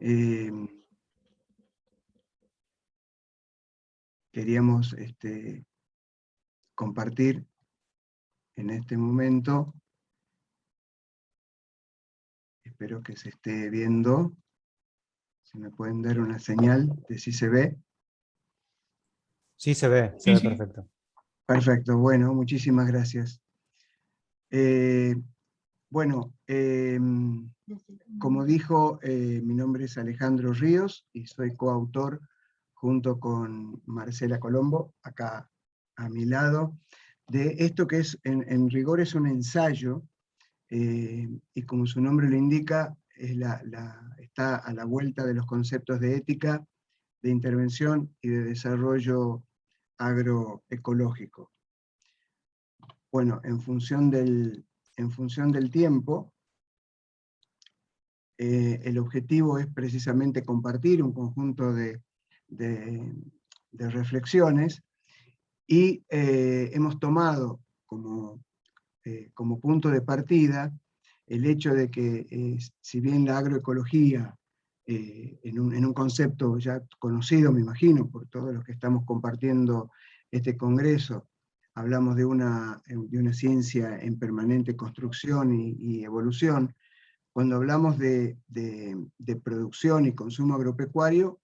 Eh, queríamos compartir en este momento, espero que se esté viendo, si me pueden dar una señal de si se ve. Sí, se ve perfecto. Perfecto, bueno, muchísimas gracias. Bueno, como dijo, mi nombre es Alejandro Ríos y soy coautor junto con Marcela Colombo, acá a mi lado, de esto que es, en rigor es un ensayo, y como su nombre lo indica, está a la vuelta de los conceptos de ética, de intervención y de desarrollo agroecológico. Bueno, en función del tiempo, el objetivo es precisamente compartir un conjunto de reflexiones, y hemos tomado como punto de partida el hecho de que, si bien la agroecología, en un concepto ya conocido, me imagino, por todos los que estamos compartiendo este congreso, hablamos de una ciencia en permanente construcción y evolución. Cuando hablamos de producción y consumo agropecuario,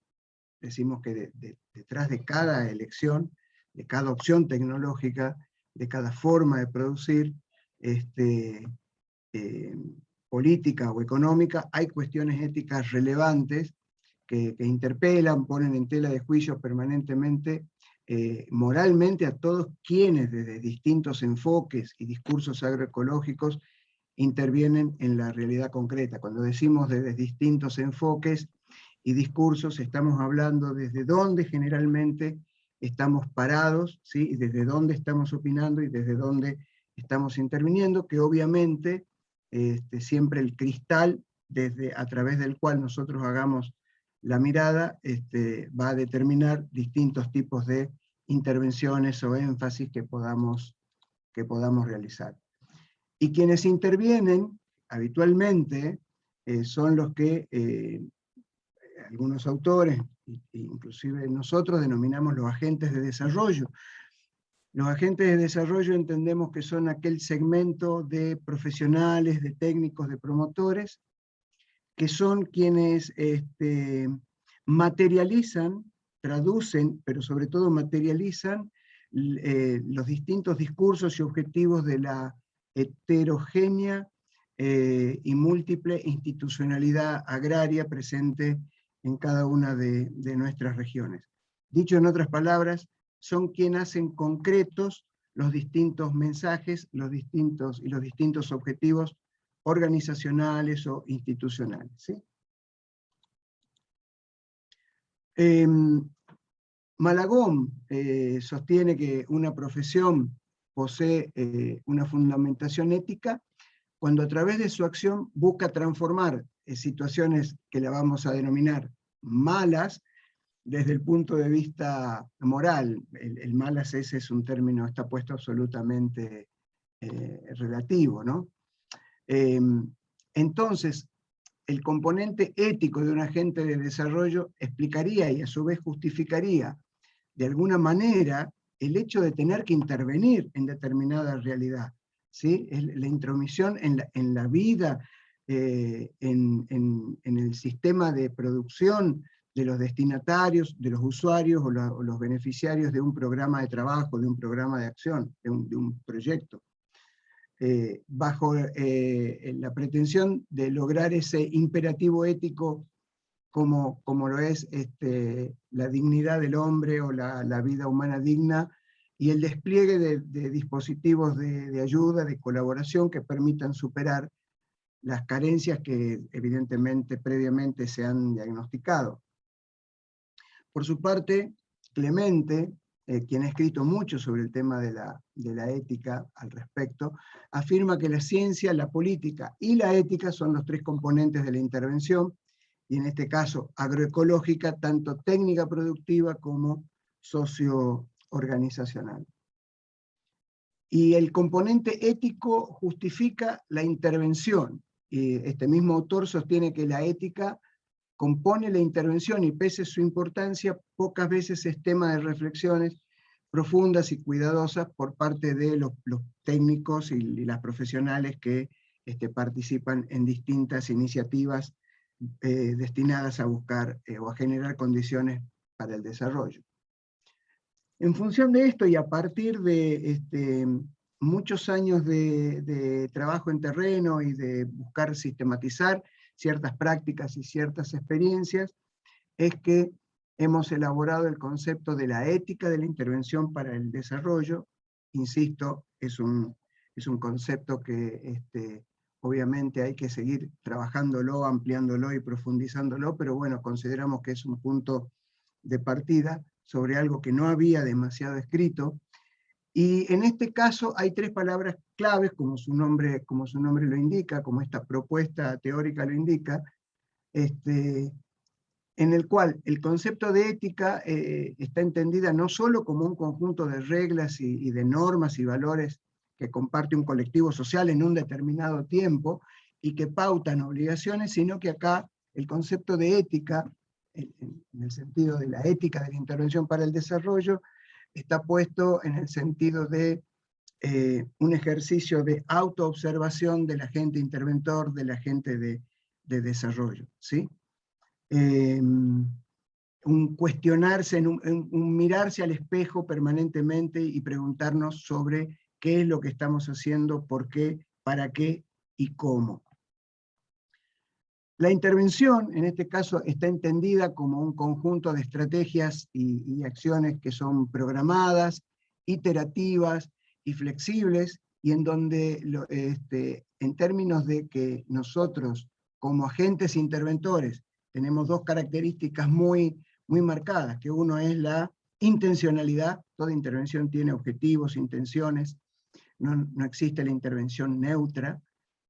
decimos que detrás de cada elección, de cada opción tecnológica, de cada forma de producir, política o económica, hay cuestiones éticas relevantes que interpelan, ponen en tela de juicio permanentemente, moralmente, a todos quienes desde distintos enfoques y discursos agroecológicos intervienen en la realidad concreta. Cuando decimos desde distintos enfoques y discursos, estamos hablando desde dónde generalmente estamos parados, ¿sí? Y desde dónde estamos opinando y desde dónde estamos interviniendo, que obviamente siempre el cristal a través del cual nosotros hagamos la mirada va a determinar distintos tipos de intervenciones o énfasis que podamos realizar. Y quienes intervienen habitualmente son los que algunos autores, inclusive nosotros, denominamos los agentes de desarrollo. Los agentes de desarrollo entendemos que son aquel segmento de profesionales, de técnicos, de promotores, que son quienes materializan, traducen, pero sobre todo materializan los distintos discursos y objetivos de la heterogénea y múltiple institucionalidad agraria presente en cada una de nuestras regiones. Dicho en otras palabras, son quienes hacen concretos los distintos mensajes, los distintos objetivos organizacionales o institucionales, ¿sí? Malagón sostiene que una profesión posee una fundamentación ética cuando a través de su acción busca transformar situaciones que la vamos a denominar malas desde el punto de vista moral. El malas ese es un término, está puesto absolutamente relativo, ¿no? Entonces, el componente ético de un agente de desarrollo explicaría y a su vez justificaría de alguna manera el hecho de tener que intervenir en determinada realidad, ¿sí? La intromisión en la vida, en el sistema de producción de los destinatarios, de los usuarios o los beneficiarios de un programa de trabajo, de un programa de acción, de un proyecto. Bajo la pretensión de lograr ese imperativo ético como lo es la dignidad del hombre o la vida humana digna, y el despliegue de dispositivos de ayuda, de colaboración que permitan superar las carencias que evidentemente previamente se han diagnosticado. Por su parte, Clemente, quien ha escrito mucho sobre el tema de la ética al respecto, afirma que la ciencia, la política y la ética son los tres componentes de la intervención, y en este caso agroecológica, tanto técnica productiva como socio-organizacional. Y el componente ético justifica la intervención. Y este mismo autor sostiene que la ética compone la intervención y pese a su importancia, pocas veces es tema de reflexiones profundas y cuidadosas por parte de los técnicos y las profesionales que participan en distintas iniciativas destinadas a buscar o a generar condiciones para el desarrollo. En función de esto y a partir de muchos años de trabajo en terreno y de buscar sistematizar ciertas prácticas y ciertas experiencias, es que hemos elaborado el concepto de la ética de la intervención para el desarrollo. Insisto, es un concepto que obviamente hay que seguir trabajándolo, ampliándolo y profundizándolo, pero bueno, consideramos que es un punto de partida sobre algo que no había demasiado escrito. Y en este caso hay tres palabras claves, como su nombre lo indica, como esta propuesta teórica lo indica, en el cual el concepto de ética está entendida no solo como un conjunto de reglas y de normas y valores que comparte un colectivo social en un determinado tiempo y que pautan obligaciones, sino que acá el concepto de ética, en el sentido de la ética de la intervención para el desarrollo, está puesto en el sentido de un ejercicio de autoobservación del agente interventor, del agente de desarrollo, ¿sí? Un cuestionarse, un mirarse al espejo permanentemente y preguntarnos sobre qué es lo que estamos haciendo, por qué, para qué y cómo. La intervención, en este caso, está entendida como un conjunto de estrategias y acciones que son programadas, iterativas y flexibles, y en donde, en términos de que nosotros, como agentes interventores, tenemos dos características muy marcadas, que uno es la intencionalidad, toda intervención tiene objetivos, intenciones, no existe la intervención neutra,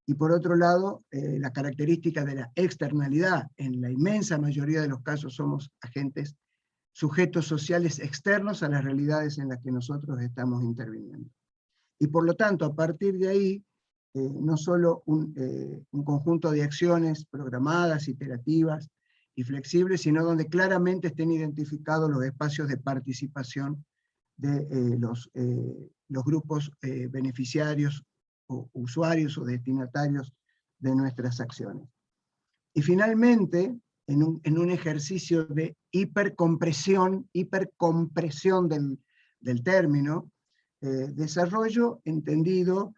y por otro lado, la característica de la externalidad. En la inmensa mayoría de los casos somos agentes, sujetos sociales externos a las realidades en las que nosotros estamos interviniendo. Y por lo tanto, a partir de ahí, no solo un conjunto de acciones programadas, iterativas y flexibles, sino donde claramente estén identificados los espacios de participación de los grupos beneficiarios, o usuarios o destinatarios de nuestras acciones. Y finalmente, en un ejercicio de hipercompresión del término, desarrollo entendido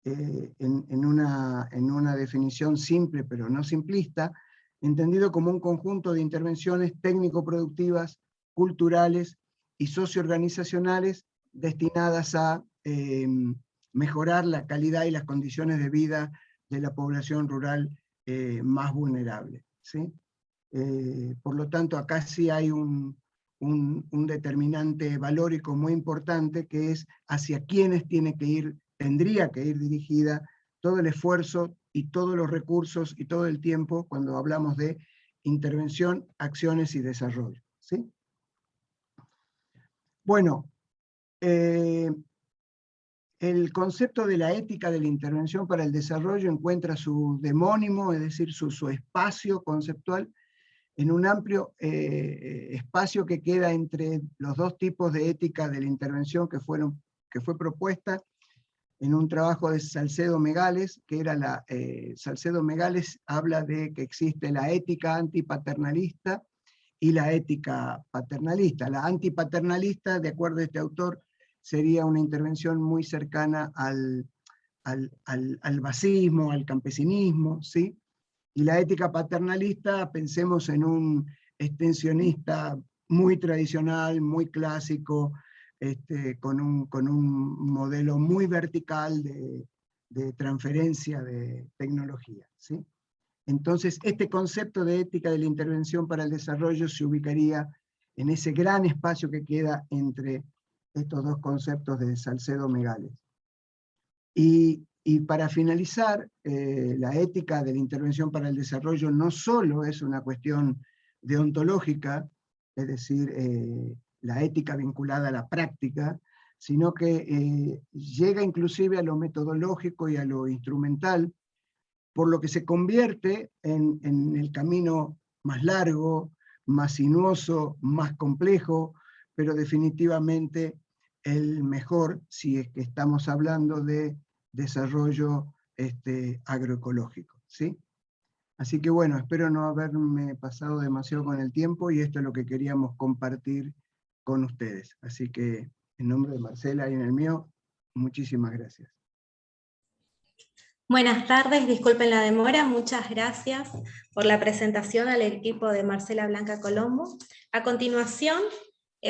en una definición simple pero no simplista, entendido como un conjunto de intervenciones técnico-productivas, culturales y socioorganizacionales destinadas a mejorar la calidad y las condiciones de vida de la población rural más vulnerable, ¿sí? Por lo tanto, acá sí hay un determinante valórico muy importante, que es hacia quienes tendría que ir dirigida todo el esfuerzo y todos los recursos y todo el tiempo cuando hablamos de intervención, acciones y desarrollo, ¿sí? Bueno, el concepto de la ética de la intervención para el desarrollo encuentra su demónimo, es decir, su espacio conceptual, en un amplio espacio que queda entre los dos tipos de ética de la intervención que fue propuesta en un trabajo de Salcedo Megales, que era Salcedo Megales habla de que existe la ética antipaternalista y la ética paternalista. La antipaternalista, de acuerdo a este autor, sería una intervención muy cercana al basismo, al campesinismo, ¿sí? Y la ética paternalista, pensemos en un extensionista muy tradicional, muy clásico, con un modelo muy vertical de transferencia de tecnología, ¿sí? Entonces, este concepto de ética de la intervención para el desarrollo se ubicaría en ese gran espacio que queda entre estos dos conceptos de Salcedo Megales. Y para finalizar, la ética de la intervención para el desarrollo no solo es una cuestión deontológica, es decir, la ética vinculada a la práctica, sino que llega inclusive a lo metodológico y a lo instrumental, por lo que se convierte en el camino más largo, más sinuoso, más complejo, pero definitivamente el mejor si es que estamos hablando de desarrollo agroecológico, ¿sí? Así que bueno, espero no haberme pasado demasiado con el tiempo y esto es lo que queríamos compartir con ustedes. Así que en nombre de Marcela y en el mío, muchísimas gracias. Buenas tardes, disculpen la demora, muchas gracias por la presentación al equipo de Marcela Blanca Colombo. A continuación,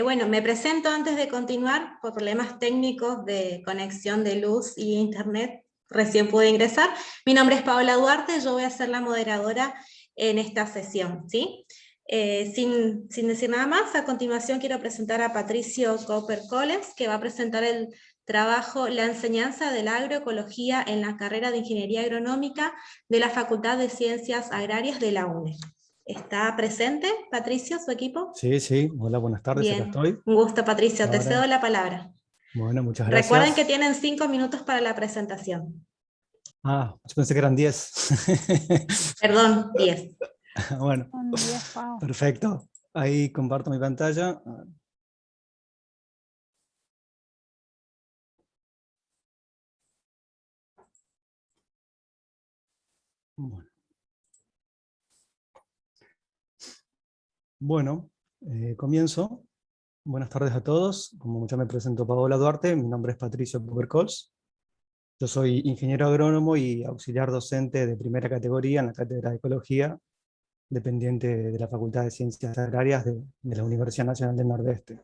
bueno, me presento antes de continuar, por problemas técnicos de conexión de luz y internet, recién pude ingresar. Mi nombre es Paola Duarte, yo voy a ser la moderadora en esta sesión, ¿sí? Sin decir nada más, a continuación quiero presentar a Patricio Cooper Collins, que va a presentar el trabajo La enseñanza de la agroecología en la carrera de Ingeniería Agronómica de la Facultad de Ciencias Agrarias de la UNE. ¿Está presente, Patricio, su equipo? Sí, sí. Hola, buenas tardes, acá Bien, estoy. un gusto, Patricio, te Ahora, cedo la palabra. bueno, muchas Recuerden que gracias. tienen 5 minutos para la presentación. Ah, yo pensé que eran 10. Perdón, 10. Bueno, perfecto. Ahí comparto mi pantalla. Bueno, comienzo. Buenas tardes a todos. Como ya me presento, Paola Duarte, mi nombre es Patricio Pubercols. Yo soy ingeniero agrónomo y auxiliar docente de primera categoría en la Cátedra de Ecología, dependiente de la Facultad de Ciencias Agrarias de la Universidad Nacional del Nordeste.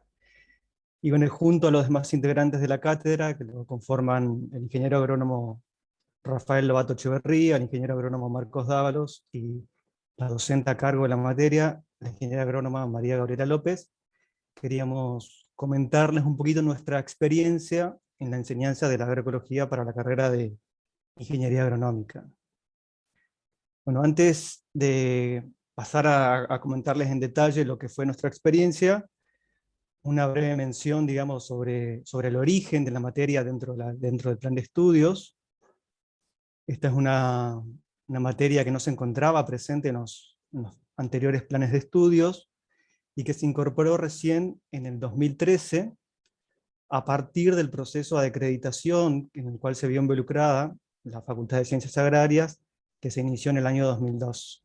Y bueno, junto a los demás integrantes de la cátedra, que lo conforman el ingeniero agrónomo Rafael Lobato Echeverría, el ingeniero agrónomo Marcos Dávalos y la docente a cargo de la materia, la ingeniera agrónoma María Gabriela López, queríamos comentarles un poquito nuestra experiencia en la enseñanza de la agroecología para la carrera de Ingeniería Agronómica. Bueno, antes de pasar a comentarles en detalle lo que fue nuestra experiencia, una breve mención, digamos, sobre el origen de la materia dentro del plan de estudios. Esta es una materia que no se encontraba presente en los anteriores planes de estudios y que se incorporó recién en el 2013 a partir del proceso de acreditación en el cual se vio involucrada la Facultad de Ciencias Agrarias, que se inició en el año 2002.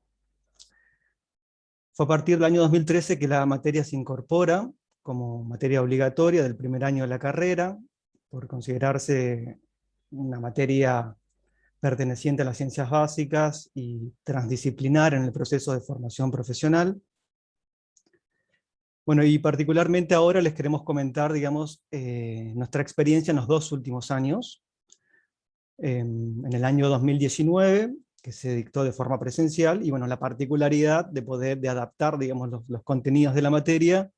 Fue a partir del año 2013 que la materia se incorpora como materia obligatoria del primer año de la carrera, por considerarse una materia perteneciente a las ciencias básicas y transdisciplinar en el proceso de formación profesional. Bueno, y particularmente ahora les queremos comentar, digamos, nuestra experiencia en los 2 últimos años. En el año 2019, que se dictó de forma presencial, y bueno, la particularidad de adaptar, digamos, los contenidos de la materia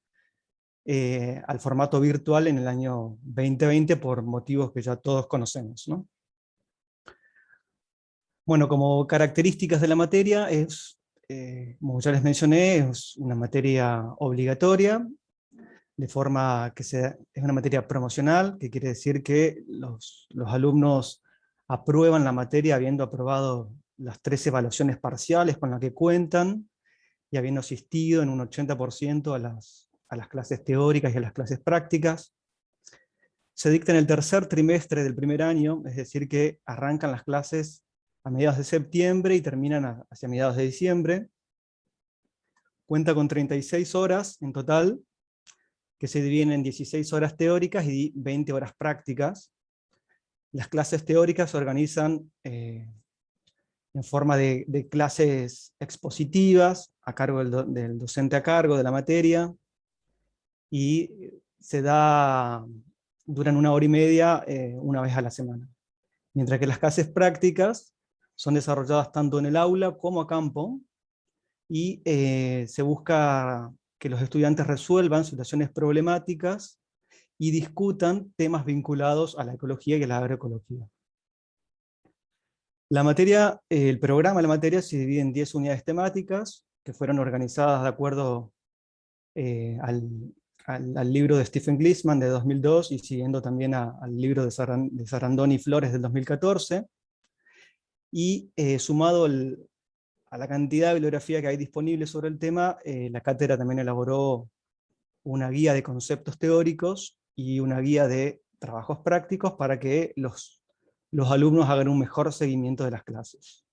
al formato virtual en el año 2020 por motivos que ya todos conocemos, ¿no? Bueno, como características de la materia, como ya les mencioné, es una materia obligatoria, de forma que es una materia promocional, que quiere decir que los alumnos aprueban la materia habiendo aprobado las 3 evaluaciones parciales con las que cuentan, y habiendo asistido en un 80% a las clases teóricas y a las clases prácticas. Se dicta en el tercer trimestre del primer año, es decir que arrancan las clases a mediados de septiembre y terminan hacia mediados de diciembre. Cuenta con 36 horas en total, que se dividen en 16 horas teóricas y 20 horas prácticas. Las clases teóricas se organizan en forma de clases expositivas, a cargo del docente a cargo de la materia, y duran 1 hora y media una vez a la semana. Mientras que las clases prácticas son desarrolladas tanto en el aula como a campo, y se busca que los estudiantes resuelvan situaciones problemáticas y discutan temas vinculados a la ecología y a la agroecología. El programa de la materia se divide en 10 unidades temáticas, que fueron organizadas de acuerdo al libro de Stephen Gleesman de 2002, y siguiendo también al libro de Sarandoni y Flores del 2014, y sumado a la cantidad de bibliografía que hay disponible sobre el tema, la cátedra también elaboró una guía de conceptos teóricos y una guía de trabajos prácticos para que los alumnos hagan un mejor seguimiento de las clases.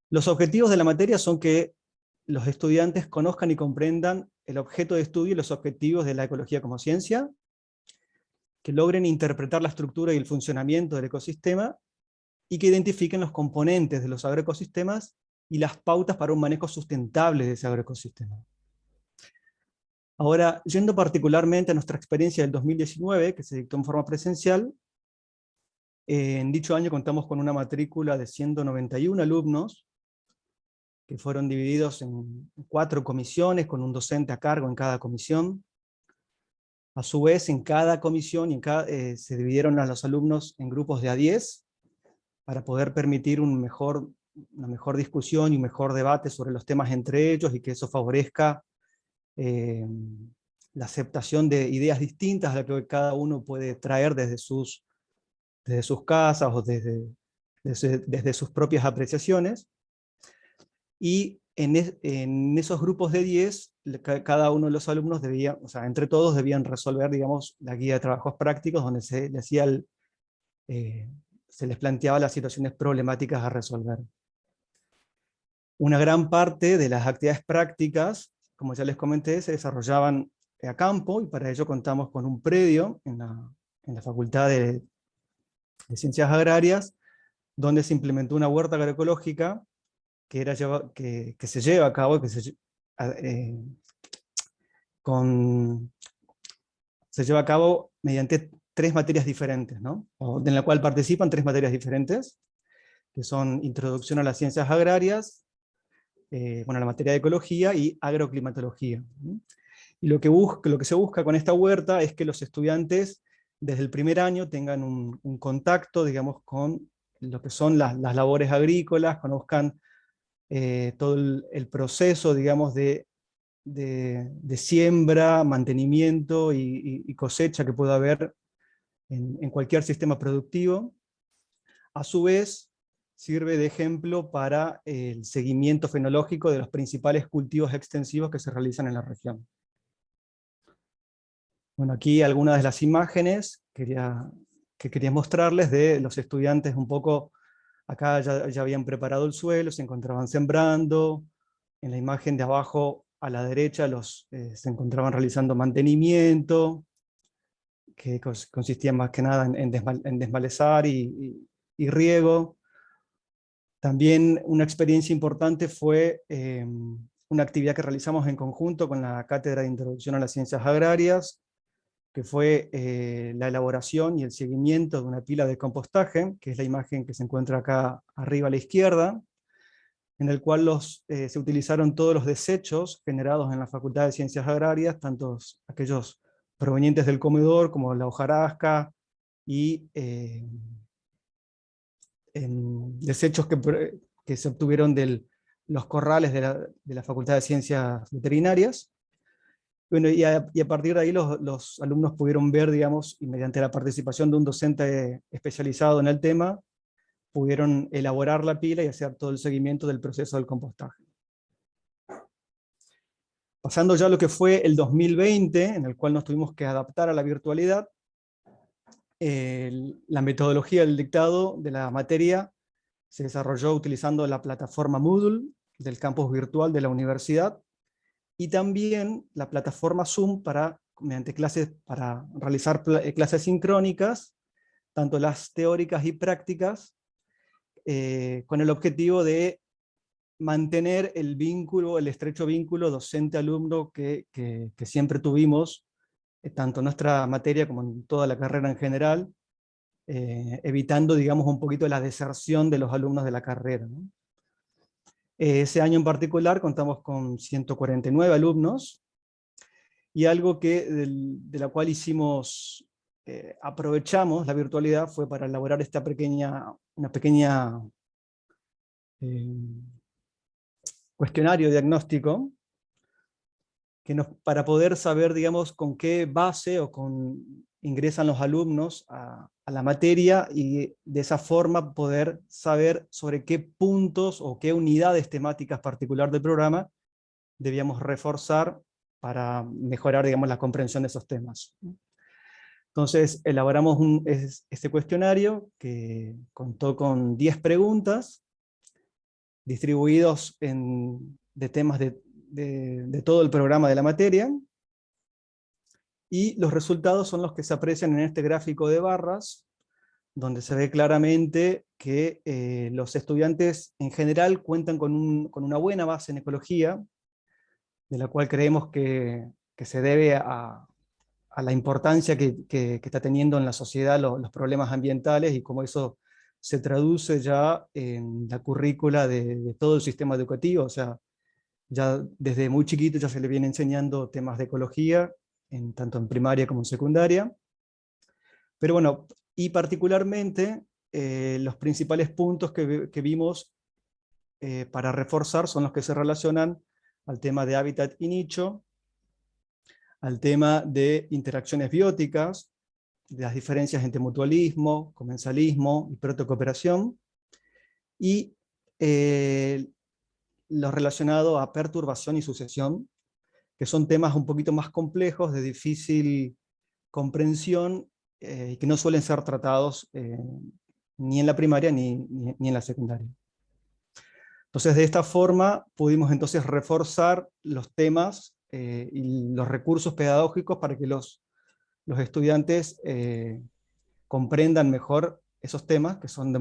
Los objetivos de la materia son que los estudiantes conozcan y comprendan el objeto de estudio y los objetivos de la ecología como ciencia, que logren interpretar la estructura y el funcionamiento del ecosistema, y que identifiquen los componentes de los agroecosistemas y las pautas para un manejo sustentable de ese agroecosistema. Ahora, yendo particularmente a nuestra experiencia del 2019, que se dictó en forma presencial, en dicho año contamos con una matrícula de 191 alumnos, que fueron divididos en 4 comisiones, con un docente a cargo en cada comisión. A su vez, en cada comisión se dividieron a los alumnos en grupos de a 10, para poder permitir una mejor discusión y un mejor debate sobre los temas entre ellos, y que eso favorezca la aceptación de ideas distintas a las que cada uno puede traer desde sus casas o desde sus propias apreciaciones. Y en esos grupos de 10, cada uno de los alumnos debía, o sea, entre todos debían resolver, digamos, la guía de trabajos prácticos, donde se les planteaba las situaciones problemáticas a resolver. Una gran parte de las actividades prácticas, como ya les comenté, se desarrollaban a campo, y para ello contamos con un predio en la Facultad de Ciencias Agrarias, donde se implementó una huerta agroecológica que se lleva a cabo, se lleva a cabo mediante 3 materias diferentes, ¿no? En la cual participan 3 materias diferentes, que son Introducción a las Ciencias Agrarias, la materia de Ecología y Agroclimatología. Y lo que se busca con esta huerta es que los estudiantes desde el primer año tengan un contacto, digamos, con lo que son las labores agrícolas, conozcan todo el proceso, digamos, de siembra, mantenimiento y cosecha que pueda haber en cualquier sistema productivo. A su vez, sirve de ejemplo para el seguimiento fenológico de los principales cultivos extensivos que se realizan en la región. Bueno, aquí algunas de las imágenes que quería mostrarles de los estudiantes un poco. Acá ya habían preparado el suelo, se encontraban sembrando. En la imagen de abajo a la derecha se encontraban realizando mantenimiento, que consistía más que nada en desmalezar y riego. También una experiencia importante fue una actividad que realizamos en conjunto con la Cátedra de Introducción a las Ciencias Agrarias, que fue la elaboración y el seguimiento de una pila de compostaje, que es la imagen que se encuentra acá arriba a la izquierda, en el cual se utilizaron todos los desechos generados en la Facultad de Ciencias Agrarias, tanto aquellos provenientes del comedor, como la hojarasca, y desechos que se obtuvieron de los corrales de la Facultad de Ciencias Veterinarias. Bueno, y a partir de ahí los alumnos pudieron ver, digamos, y mediante la participación de un docente especializado en el tema, pudieron elaborar la pila y hacer todo el seguimiento del proceso del compostaje. Pasando ya a lo que fue el 2020, en el cual nos tuvimos que adaptar a la virtualidad, la metodología del dictado de la materia se desarrolló utilizando la plataforma Moodle del campus virtual de la universidad, y también la plataforma Zoom mediante clases para realizar clases sincrónicas, tanto las teóricas y prácticas, con el objetivo de mantener el estrecho vínculo docente-alumno que siempre tuvimos, tanto en nuestra materia como en toda la carrera en general, evitando, digamos, un poquito la deserción de los alumnos de la carrera, ¿no? Ese año en particular contamos con 149 alumnos, y algo de la cual aprovechamos la virtualidad fue para elaborar una pequeña cuestionario diagnóstico, para poder saber, digamos, con qué base ingresan los alumnos a la materia, y de esa forma poder saber sobre qué puntos o qué unidades temáticas particular del programa debíamos reforzar para mejorar, digamos, la comprensión de esos temas. Entonces elaboramos este cuestionario que contó con 10 preguntas, distribuidos de temas de todo el programa de la materia, y los resultados son los que se aprecian en este gráfico de barras, donde se ve claramente que los estudiantes en general cuentan con una buena base en ecología, de la cual creemos que se debe a la importancia que está teniendo en la sociedad los problemas ambientales, y cómo eso se traduce ya en la currícula de todo el sistema educativo. O sea, ya desde muy chiquito ya se le viene enseñando temas de ecología, tanto en primaria como en secundaria. Pero bueno, y particularmente los principales puntos que vimos para reforzar son los que se relacionan al tema de hábitat y nicho, al tema de interacciones bióticas, de las diferencias entre mutualismo, comensalismo y protocooperación, y lo relacionado a perturbación y sucesión, que son temas un poquito más complejos, de difícil comprensión, y que no suelen ser tratados ni en la primaria ni en la secundaria. Entonces, de esta forma pudimos entonces reforzar los temas y los recursos pedagógicos para que los estudiantes comprendan mejor esos temas, que son de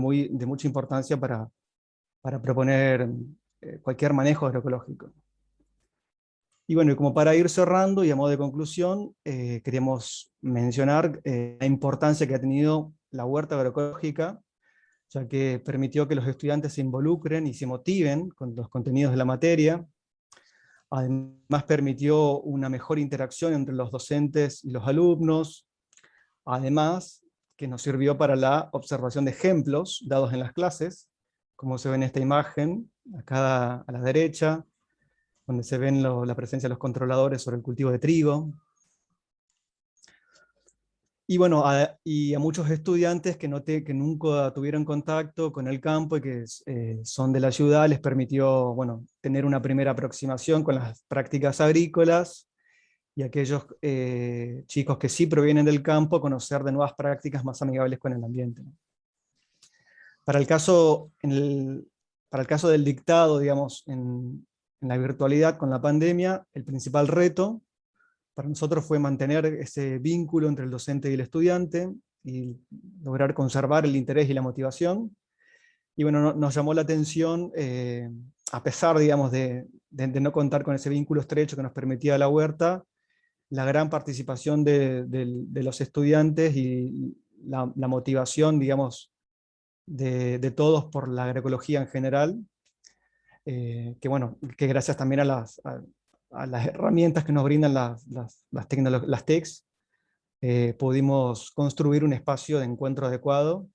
mucha importancia para proponer cualquier manejo agroecológico. Y bueno, y como para ir cerrando y a modo de conclusión, queríamos mencionar la importancia que ha tenido la huerta agroecológica, ya que permitió que los estudiantes se involucren y se motiven con los contenidos de la materia. Además permitió una mejor interacción entre los docentes y los alumnos. Además, que nos sirvió para la observación de ejemplos dados en las clases, como se ve en esta imagen, acá a la derecha, donde se ven la presencia de los controladores sobre el cultivo de trigo. Y bueno, a muchos estudiantes que nunca tuvieron contacto con el campo y que son de la ciudad, les permitió, bueno, tener una primera aproximación con las prácticas agrícolas, y aquellos chicos que sí provienen del campo, conocer de nuevas prácticas más amigables con el ambiente. Para el caso del dictado, digamos, en la virtualidad con la pandemia, el principal reto para nosotros fue mantener ese vínculo entre el docente y el estudiante, y lograr conservar el interés y la motivación. Y bueno, nos llamó la atención, a pesar, digamos, de no contar con ese vínculo estrecho que nos permitía la huerta, la gran participación de los estudiantes y la motivación, digamos, de todos por la agroecología en general, que bueno, que gracias también a las herramientas que nos brindan las TECs, pudimos construir un espacio de encuentro adecuado.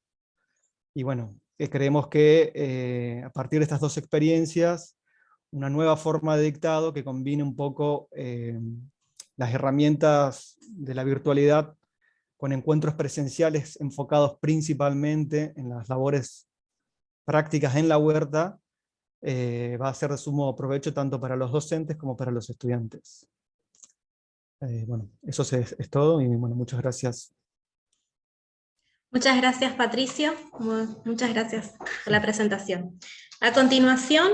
Y bueno, creemos que a partir de estas dos experiencias, una nueva forma de dictado que combine un poco las herramientas de la virtualidad con encuentros presenciales enfocados principalmente en las labores prácticas en la huerta, va a ser de sumo provecho tanto para los docentes como para los estudiantes. Bueno, eso es todo, y bueno, muchas gracias. Muchas gracias, Patricio. Muchas gracias por la presentación. A continuación,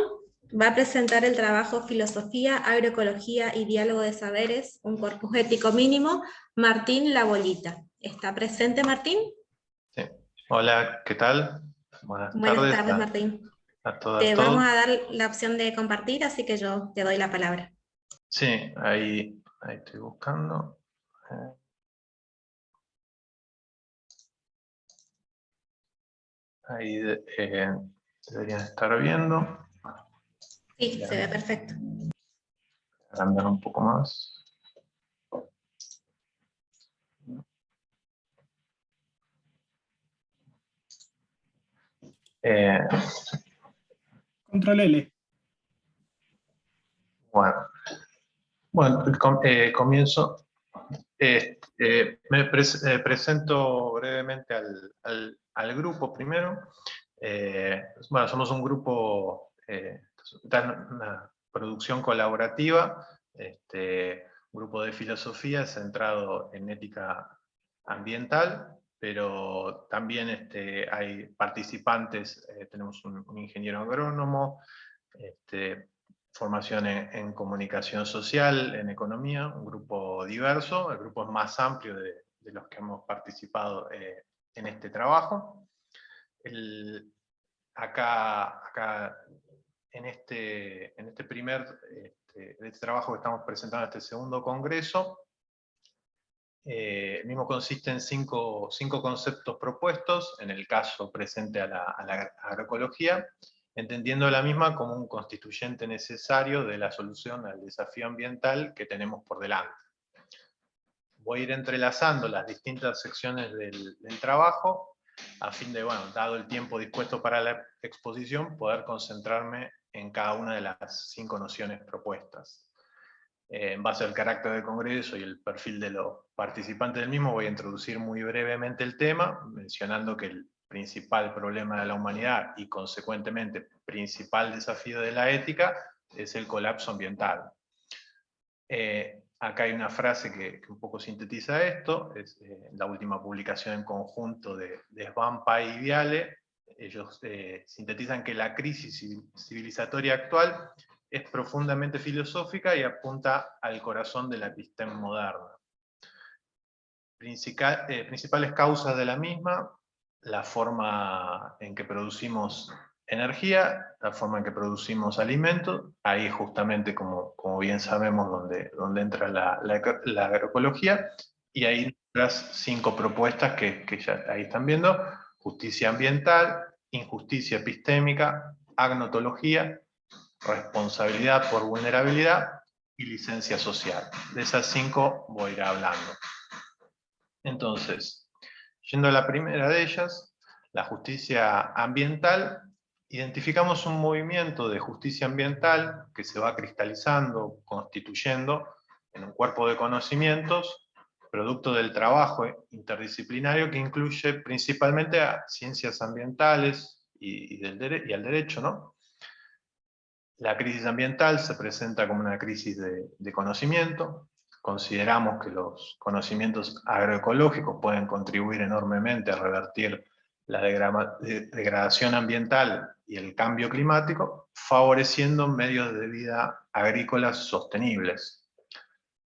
va a presentar el trabajo Filosofía, Agroecología y Diálogo de Saberes, un corpus ético mínimo, Martín Labolita. ¿Está presente, Martín? Sí. Hola, ¿qué tal? Buenas tardes, Martín. A todas, Te todos. vamos a dar la opción de compartir, así que yo te doy la palabra. Sí, ahí estoy buscando. Ahí deberían estar viendo. Sí, se ve perfecto. Agrandar un poco más. Control L. Bueno, Bueno, comienzo. Presento brevemente al grupo primero. Bueno, somos un grupo, una producción colaborativa, un grupo de filosofía centrado en ética ambiental, pero también hay participantes, tenemos un ingeniero agrónomo, formación en comunicación social, en economía, un grupo diverso, el grupo es más amplio de los que hemos participado en este trabajo. Acá en este trabajo que estamos presentando, este segundo congreso, el mismo consiste en cinco conceptos propuestos, en el caso presente a la agroecología, entendiendo la misma como un constituyente necesario de la solución al desafío ambiental que tenemos por delante. Voy a ir entrelazando las distintas secciones del trabajo, a fin de, bueno, dado el tiempo dispuesto para la exposición, poder concentrarme en cada una de las 5 nociones propuestas. En base al carácter del congreso y el perfil de los participantes del mismo, voy a introducir muy brevemente el tema, mencionando que el principal problema de la humanidad y consecuentemente principal desafío de la ética es el colapso ambiental. Acá hay una frase que un poco sintetiza esto, es la última publicación en conjunto de Svampa y Viale. Ellos sintetizan que la crisis civilizatoria actual es profundamente filosófica y apunta al corazón de la episteme moderna. Principales causas de la misma: la forma en que producimos energía, la forma en que producimos alimentos, ahí justamente, como bien sabemos, donde entra la agroecología, y ahí las 5 propuestas que ya ahí están viendo: justicia ambiental, injusticia epistémica, agnotología, responsabilidad por vulnerabilidad y licencia social. De esas 5 voy a ir hablando. Entonces, yendo a la primera de ellas, la justicia ambiental, identificamos un movimiento de justicia ambiental que se va cristalizando, constituyendo en un cuerpo de conocimientos, producto del trabajo interdisciplinario que incluye principalmente a ciencias ambientales y al derecho, ¿no? La crisis ambiental se presenta como una crisis de conocimiento. Consideramos que los conocimientos agroecológicos pueden contribuir enormemente a revertir la degradación ambiental y el cambio climático, favoreciendo medios de vida agrícolas sostenibles.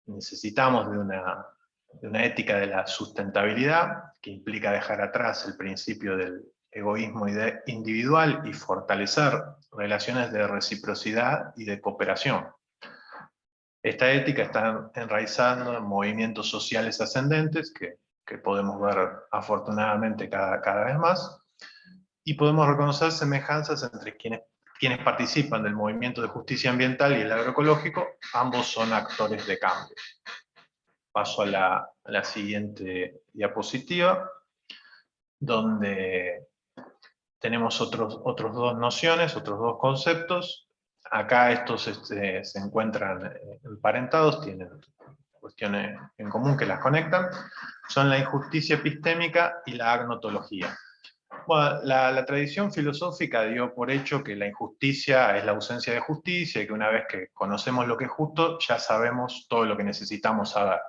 Necesitamos de una ética de la sustentabilidad, que implica dejar atrás el principio del egoísmo individual y fortalecer relaciones de reciprocidad y de cooperación. Esta ética está enraizando en movimientos sociales ascendentes, que podemos ver afortunadamente cada vez más, y podemos reconocer semejanzas entre quienes participan del movimiento de justicia ambiental y el agroecológico. Ambos son actores de cambio. Paso a la siguiente diapositiva, donde tenemos otros 2 nociones, otros 2 conceptos. Acá estos se encuentran emparentados, tienen cuestiones en común que las conectan. Son la injusticia epistémica y la agnotología. Bueno, la tradición filosófica dio por hecho que la injusticia es la ausencia de justicia, y que una vez que conocemos lo que es justo, ya sabemos todo lo que necesitamos saber.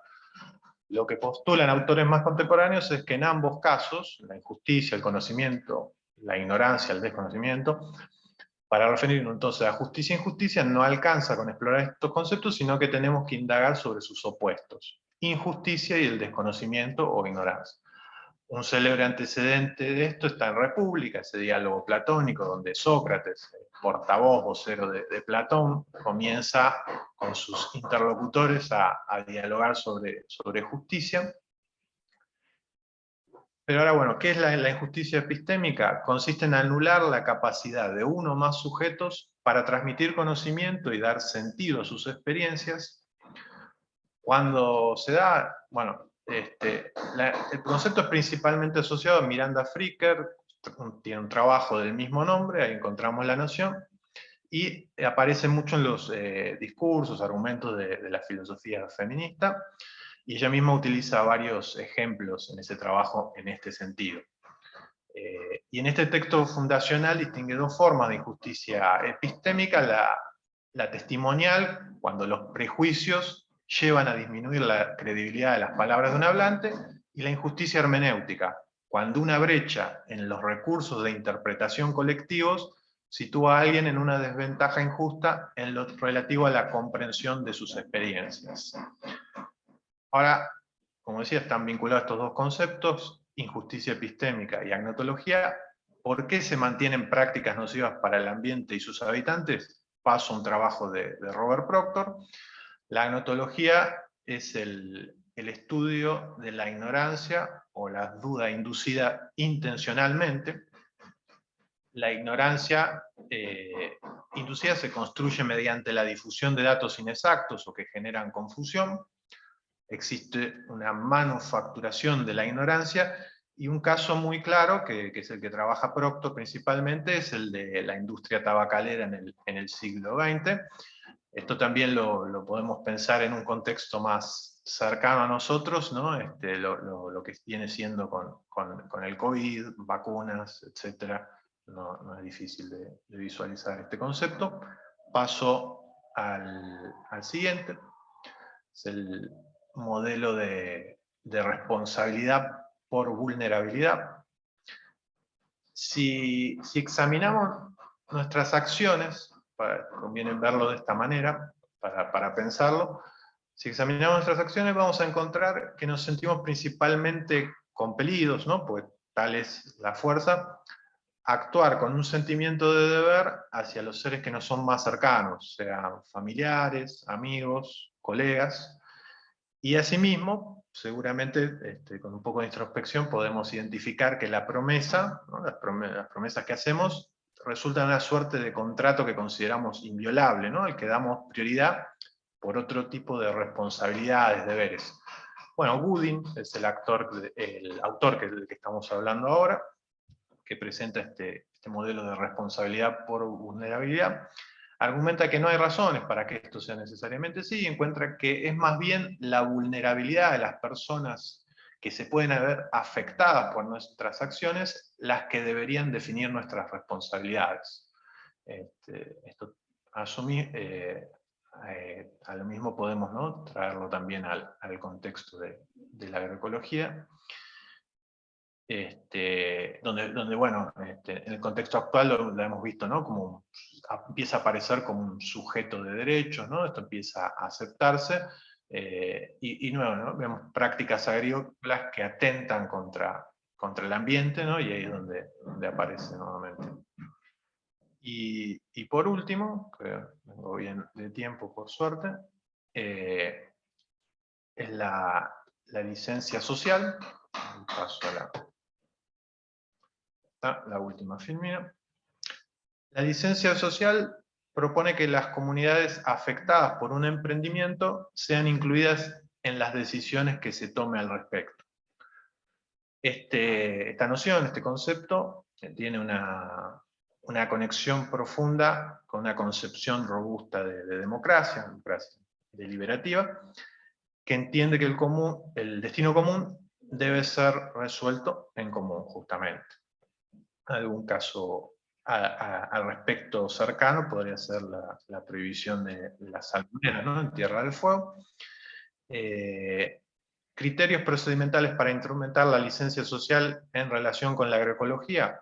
Lo que postulan autores más contemporáneos es que en ambos casos, la injusticia, el conocimiento, la ignorancia, el desconocimiento, para referirnos entonces a justicia e injusticia, no alcanza con explorar estos conceptos, sino que tenemos que indagar sobre sus opuestos: injusticia y el desconocimiento o ignorancia. Un célebre antecedente de esto está en República, ese diálogo platónico donde Sócrates, portavoz, vocero de Platón, comienza con sus interlocutores a dialogar sobre justicia. Pero ahora, bueno, ¿qué es la injusticia epistémica? Consiste en anular la capacidad de uno o más sujetos para transmitir conocimiento y dar sentido a sus experiencias. Cuando se da, bueno, el concepto es principalmente asociado a Miranda Fricker, tiene un trabajo del mismo nombre, ahí encontramos la noción, y aparece mucho en los discursos, argumentos de la filosofía feminista, y ella misma utiliza varios ejemplos en ese trabajo en este sentido. Y en este texto fundacional distingue dos formas de injusticia epistémica: la testimonial, cuando los prejuicios llevan a disminuir la credibilidad de las palabras de un hablante, y la injusticia hermenéutica, cuando una brecha en los recursos de interpretación colectivos sitúa a alguien en una desventaja injusta en lo relativo a la comprensión de sus experiencias. Ahora, como decía, están vinculados estos dos conceptos, injusticia epistémica y agnotología. ¿Por qué se mantienen prácticas nocivas para el ambiente y sus habitantes? Paso a un trabajo de Robert Proctor. La agnotología es el estudio de la ignorancia o la duda inducida intencionalmente. La ignorancia inducida se construye mediante la difusión de datos inexactos o que generan confusión. Existe una manufacturación de la ignorancia, y un caso muy claro, que es el que trabaja Proctor principalmente, es el de la industria tabacalera en el siglo XX. Esto también lo podemos pensar en un contexto más cercano a nosotros, ¿no? Lo que viene siendo con el COVID, vacunas, etc. No es difícil de visualizar este concepto. Paso al siguiente. Es el modelo de responsabilidad por vulnerabilidad. Si examinamos nuestras acciones, conviene verlo de esta manera para pensarlo, si examinamos nuestras acciones vamos a encontrar que nos sentimos principalmente compelidos, ¿no? Pues tal es la fuerza, a actuar con un sentimiento de deber hacia los seres que nos son más cercanos, sean familiares, amigos, colegas. Y asimismo, seguramente con un poco de introspección podemos identificar que la promesa, ¿no? las promesas que hacemos, resultan una suerte de contrato que consideramos inviolable, ¿no? Al que damos prioridad por otro tipo de responsabilidades, deberes. Bueno, Gooding es el autor del que estamos hablando ahora, que presenta este modelo de responsabilidad por vulnerabilidad. Argumenta que no hay razones para que esto sea necesariamente así, y encuentra que es más bien la vulnerabilidad de las personas que se pueden ver afectadas por nuestras acciones las que deberían definir nuestras responsabilidades. Esto a lo mismo podemos, ¿no? Traerlo también al contexto de la agroecología. Donde bueno, en el contexto actual lo hemos visto, ¿no? Como empieza a aparecer como un sujeto de derechos, ¿no? Esto empieza a aceptarse, y nuevo, ¿no? Vemos prácticas agrícolas que atentan contra el ambiente, ¿no? Y ahí es donde aparece nuevamente. Y por último, creo que vengo bien de tiempo por suerte, es la licencia social. Paso a la última filmina. La licencia social propone que las comunidades afectadas por un emprendimiento sean incluidas en las decisiones que se tome al respecto. Esta noción, este concepto, tiene una conexión profunda con una concepción robusta de democracia deliberativa, que entiende que el destino común debe ser resuelto en común, justamente. Algún caso al respecto cercano podría ser la prohibición de las salmoneras, ¿no? En Tierra del Fuego. Criterios procedimentales para instrumentar la licencia social en relación con la agroecología: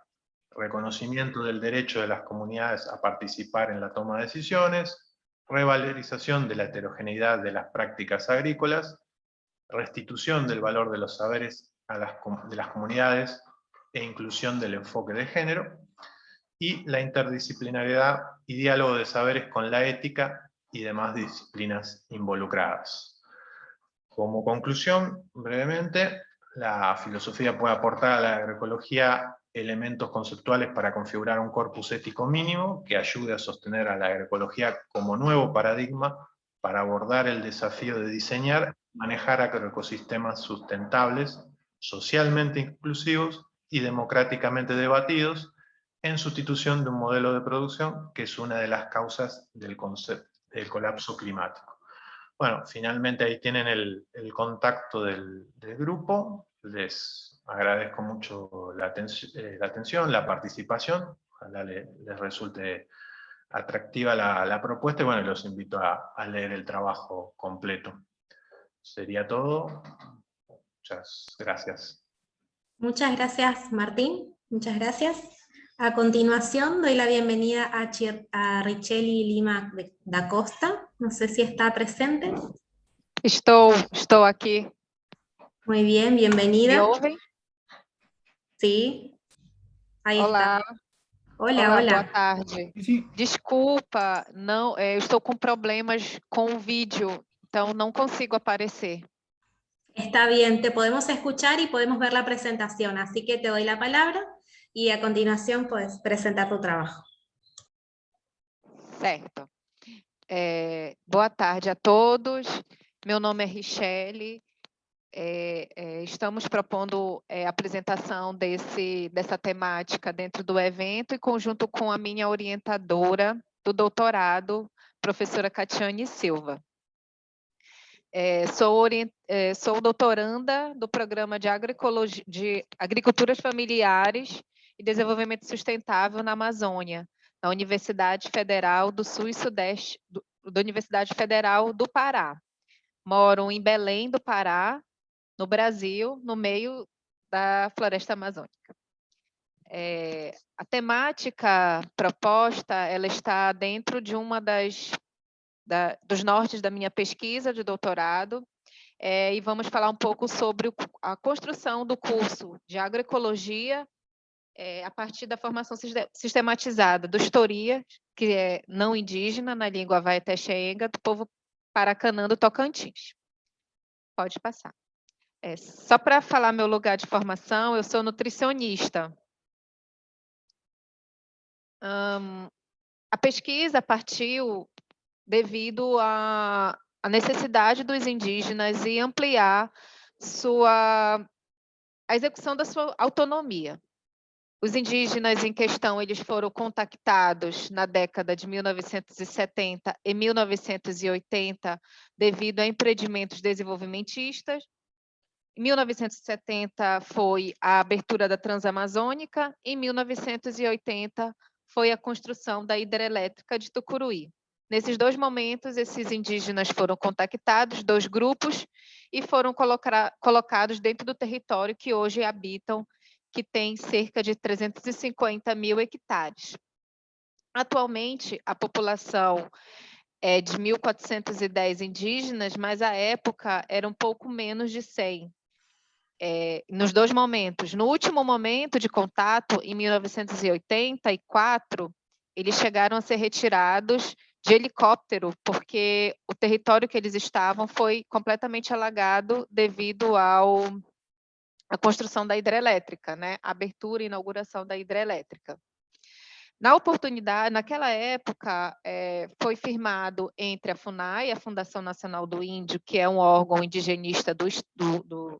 reconocimiento del derecho de las comunidades a participar en la toma de decisiones, revalorización de la heterogeneidad de las prácticas agrícolas, restitución del valor de los saberes de las comunidades e inclusión del enfoque de género, y la interdisciplinariedad y diálogo de saberes con la ética y demás disciplinas involucradas. Como conclusión, brevemente, la filosofía puede aportar a la agroecología elementos conceptuales para configurar un corpus ético mínimo que ayude a sostener a la agroecología como nuevo paradigma para abordar el desafío de diseñar y manejar agroecosistemas sustentables, socialmente inclusivos y democráticamente debatidos, en sustitución de un modelo de producción que es una de las causas del colapso climático. Bueno, finalmente ahí tienen el contacto del grupo. Les agradezco mucho la atención, la participación. Ojalá les resulte atractiva la propuesta y bueno, los invito a leer el trabajo completo. Sería todo. Muchas gracias. Muchas gracias, Martín. Muchas gracias. A continuación, doy la bienvenida a Richeli Lima da Costa. No sé si está presente. Estou aqui. Muy bien, bienvenida. Me ouvem? Sí, ahí Olá. está. Hola, Olá, hola. boa tarde. Desculpa, não, eu estou com problemas com o vídeo, então não consigo aparecer. Está bien, te podemos escuchar y podemos ver la presentación, así que te doy la palabra y a continuación puedes presentar tu trabajo. Certo. Boa tarde a todos. Meu nome é Richeli. Estamos propondo a apresentação dessa temática dentro do evento, em conjunto com a minha orientadora do doutorado, professora Catiane Silva. Sou doutoranda do Programa de Agriculturas Familiares e Desenvolvimento Sustentável na Amazônia, na Universidade Federal do Sul e Sudeste, da Universidade Federal do Pará. Moro em Belém do Pará, no Brasil, no meio da floresta amazônica. A temática proposta, ela está dentro de uma dos nortes da minha pesquisa de doutorado, e vamos falar um pouco sobre a construção do curso de agroecologia a partir da formação sistematizada dos Torias, que é não indígena, na língua Vai-Texeenga, do povo Paracanã do Tocantins. Pode passar. Só para falar meu lugar de formação, eu sou nutricionista. A pesquisa partiu devido à necessidade dos indígenas e ampliar a execução da sua autonomia. Os indígenas em questão, eles foram contactados na década de 1970 e 1980 devido a empreendimentos desenvolvimentistas. Em 1970 foi a abertura da Transamazônica, em 1980 foi a construção da hidrelétrica de Tucuruí. Nesses dois momentos, esses indígenas foram contactados, dois grupos, e foram colocados dentro do território que hoje habitam, que tem cerca de 350 mil hectares. Atualmente, a população é de 1.410 indígenas, mas à época era um pouco menos de 100. Nos dois momentos. No último momento de contato, em 1984, eles chegaram a ser retirados de helicóptero, porque o território que eles estavam foi completamente alagado devido à construção da hidrelétrica, né? A abertura e inauguração da hidrelétrica. Na oportunidade, naquela época, foi firmado entre a FUNAI, a Fundação Nacional do Índio, que é um órgão indigenista do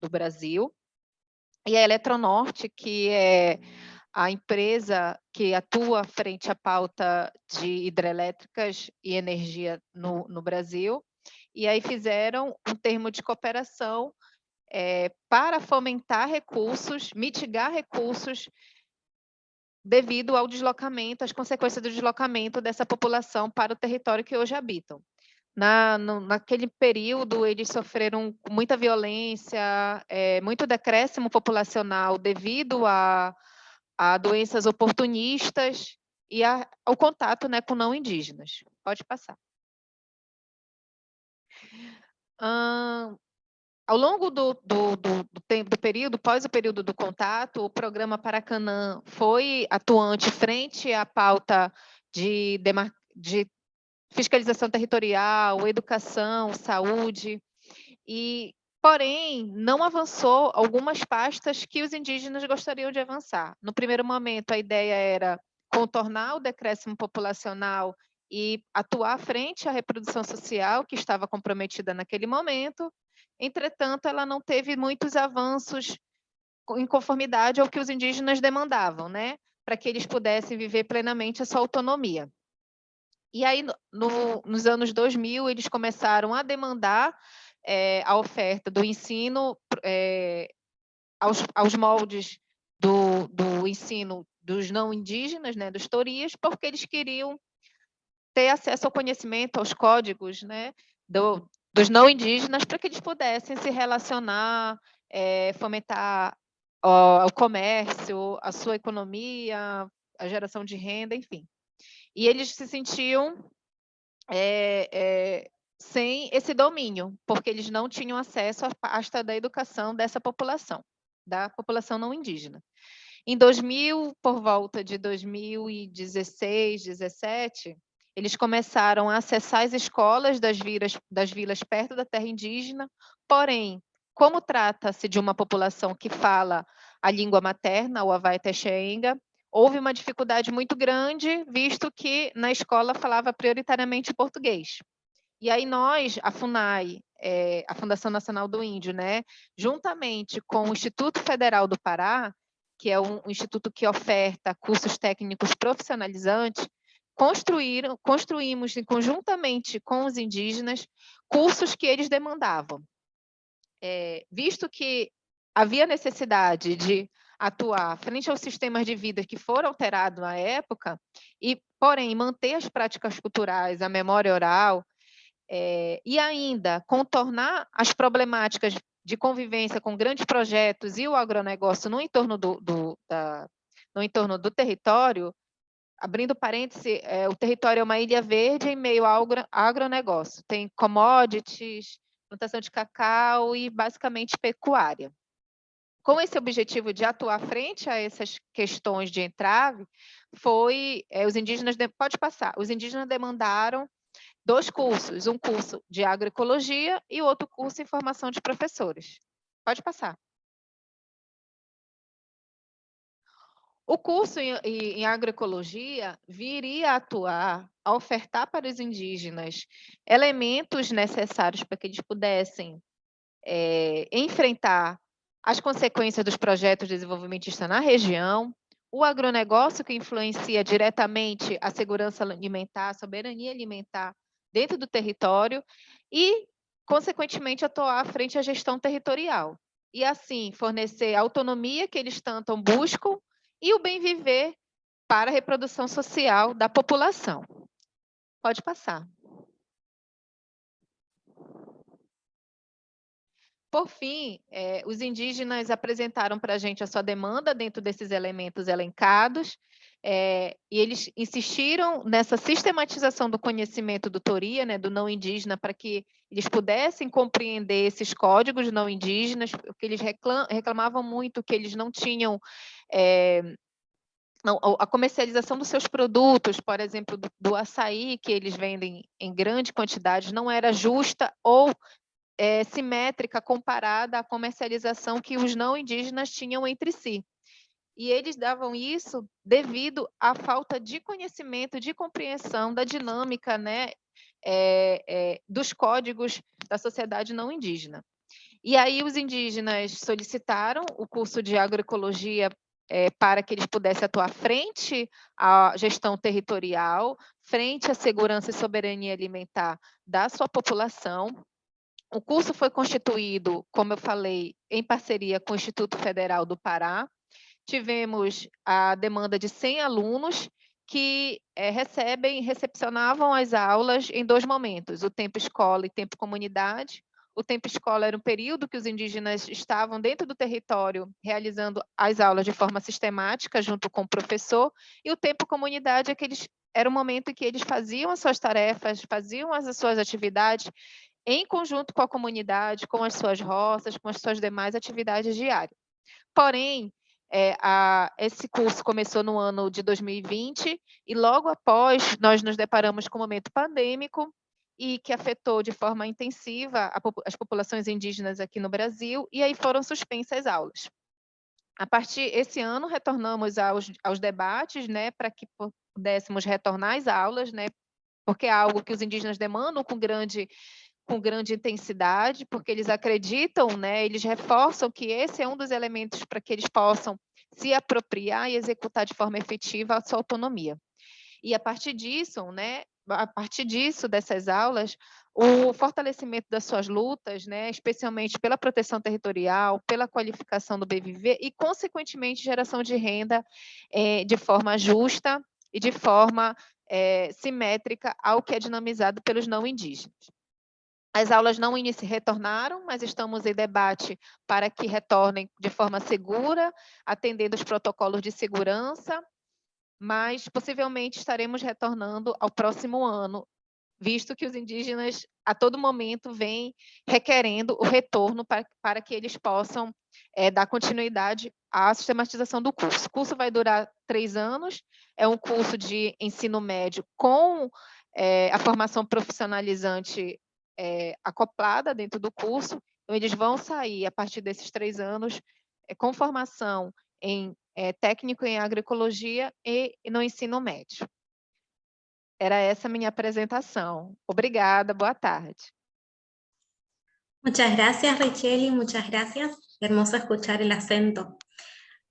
Brasil, e a Eletronorte, que é a empresa que atua frente à pauta de hidrelétricas e energia no Brasil, e aí fizeram um termo de cooperação para fomentar recursos, mitigar recursos devido ao deslocamento, às consequências do deslocamento dessa população para o território que hoje habitam. Naquele período, eles sofreram muita violência, muito decréscimo populacional devido a doenças oportunistas e ao contato, né, com não indígenas. Pode passar. Ao longo do período, pós o período do contato, o programa Paracanã foi atuante frente à pauta de fiscalização territorial, educação, saúde, porém, não avançou algumas pastas que os indígenas gostariam de avançar. No primeiro momento, a ideia era contornar o decréscimo populacional e atuar frente à reprodução social que estava comprometida naquele momento. Entretanto, ela não teve muitos avanços em conformidade ao que os indígenas demandavam, né? para que eles pudessem viver plenamente a sua autonomia. E aí, nos anos 2000, eles começaram a demandar a oferta do ensino aos moldes do ensino dos não indígenas, né, dos torias, porque eles queriam ter acesso ao conhecimento, aos códigos, né, dos não indígenas, para que eles pudessem se relacionar, fomentar o comércio, a sua economia, a geração de renda, enfim. E eles se sentiam sem esse domínio, porque eles não tinham acesso à pasta da educação dessa população, da população não indígena. Em 2000, por volta de 2016, 2017, eles começaram a acessar as escolas das vilas perto da terra indígena, porém, como trata-se de uma população que fala a língua materna, o Avai Texenga, houve uma dificuldade muito grande, visto que na escola falava prioritariamente português. E aí nós, a FUNAI, a Fundação Nacional do Índio, né, juntamente com o Instituto Federal do Pará, que é um instituto que oferta cursos técnicos profissionalizantes, construímos conjuntamente com os indígenas cursos que eles demandavam. Visto que havia necessidade de atuar frente aos sistemas de vida que foram alterados na época, porém, manter as práticas culturais, a memória oral, e ainda contornar as problemáticas de convivência com grandes projetos e o agronegócio no entorno do território, abrindo parêntese, o território é uma ilha verde em meio ao agronegócio. Tem commodities, plantação de cacau e basicamente pecuária. Com esse objetivo de atuar frente a essas questões de entrave, os indígenas demandaram 2 cursos, um curso de agroecologia e outro curso em formação de professores. Pode passar. O curso em agroecologia viria a atuar, a ofertar para os indígenas elementos necessários para que eles pudessem enfrentar as consequências dos projetos desenvolvimentistas na região, o agronegócio que influencia diretamente a segurança alimentar, a soberania alimentar dentro do território e, consequentemente, atuar frente à gestão territorial. E, assim, fornecer a autonomia que eles tanto buscam e o bem viver para a reprodução social da população. Pode passar. Por fim, os indígenas apresentaram para a gente a sua demanda dentro desses elementos elencados, e eles insistiram nessa sistematização do conhecimento do Toria, né, do não indígena, para que eles pudessem compreender esses códigos não indígenas, porque eles reclamavam muito que eles não tinham a comercialização dos seus produtos, por exemplo, do açaí que eles vendem em grande quantidade, não era justa ou simétrica comparada à comercialização que os não indígenas tinham entre si. E eles davam isso devido à falta de conhecimento, de compreensão da dinâmica, né, dos códigos da sociedade não indígena. E aí os indígenas solicitaram o curso de agroecologia para que eles pudessem atuar frente à gestão territorial, frente à segurança e soberania alimentar da sua população. O curso foi constituído, como eu falei, em parceria com o Instituto Federal do Pará. Tivemos a demanda de 100 alunos que recepcionavam as aulas em 2 momentos, o tempo escola e tempo comunidade. O tempo escola era um período que os indígenas estavam dentro do território realizando as aulas de forma sistemática junto com o professor, e o tempo comunidade era o momento em que eles faziam as suas tarefas, faziam as suas atividades em conjunto com a comunidade, com as suas roças, com as suas demais atividades diárias. Porém, esse curso começou no ano de 2020 e logo após nós nos deparamos com o momento pandêmico e que afetou de forma intensiva as populações indígenas aqui no Brasil, e aí foram suspensas as aulas. A partir desse ano, retornamos aos debates, né, para que pudéssemos retornar às aulas, né, porque é algo que os indígenas demandam com grande intensidade, porque eles acreditam, né, eles reforçam que esse é um dos elementos para que eles possam se apropriar e executar de forma efetiva a sua autonomia. E a partir disso, né, dessas aulas, o fortalecimento das suas lutas, né, especialmente pela proteção territorial, pela qualificação do bem viver e, consequentemente, geração de renda de forma justa e de forma simétrica ao que é dinamizado pelos não indígenas. As aulas não retornaram, mas estamos em debate para que retornem de forma segura, atendendo os protocolos de segurança, mas possivelmente estaremos retornando ao próximo ano, visto que os indígenas a todo momento vêm requerendo o retorno para que eles possam dar continuidade à sistematização do curso. O curso vai durar 3 anos, é um curso de ensino médio com a formação profissionalizante acoplada dentro do curso, então eles vão sair a partir desses 3 anos com formação em técnico em agroecologia e no ensino médio. Era essa minha apresentação. Obrigada, boa tarde. Muchas gracias, Richeli, muchas gracias. Hermoso escuchar el acento.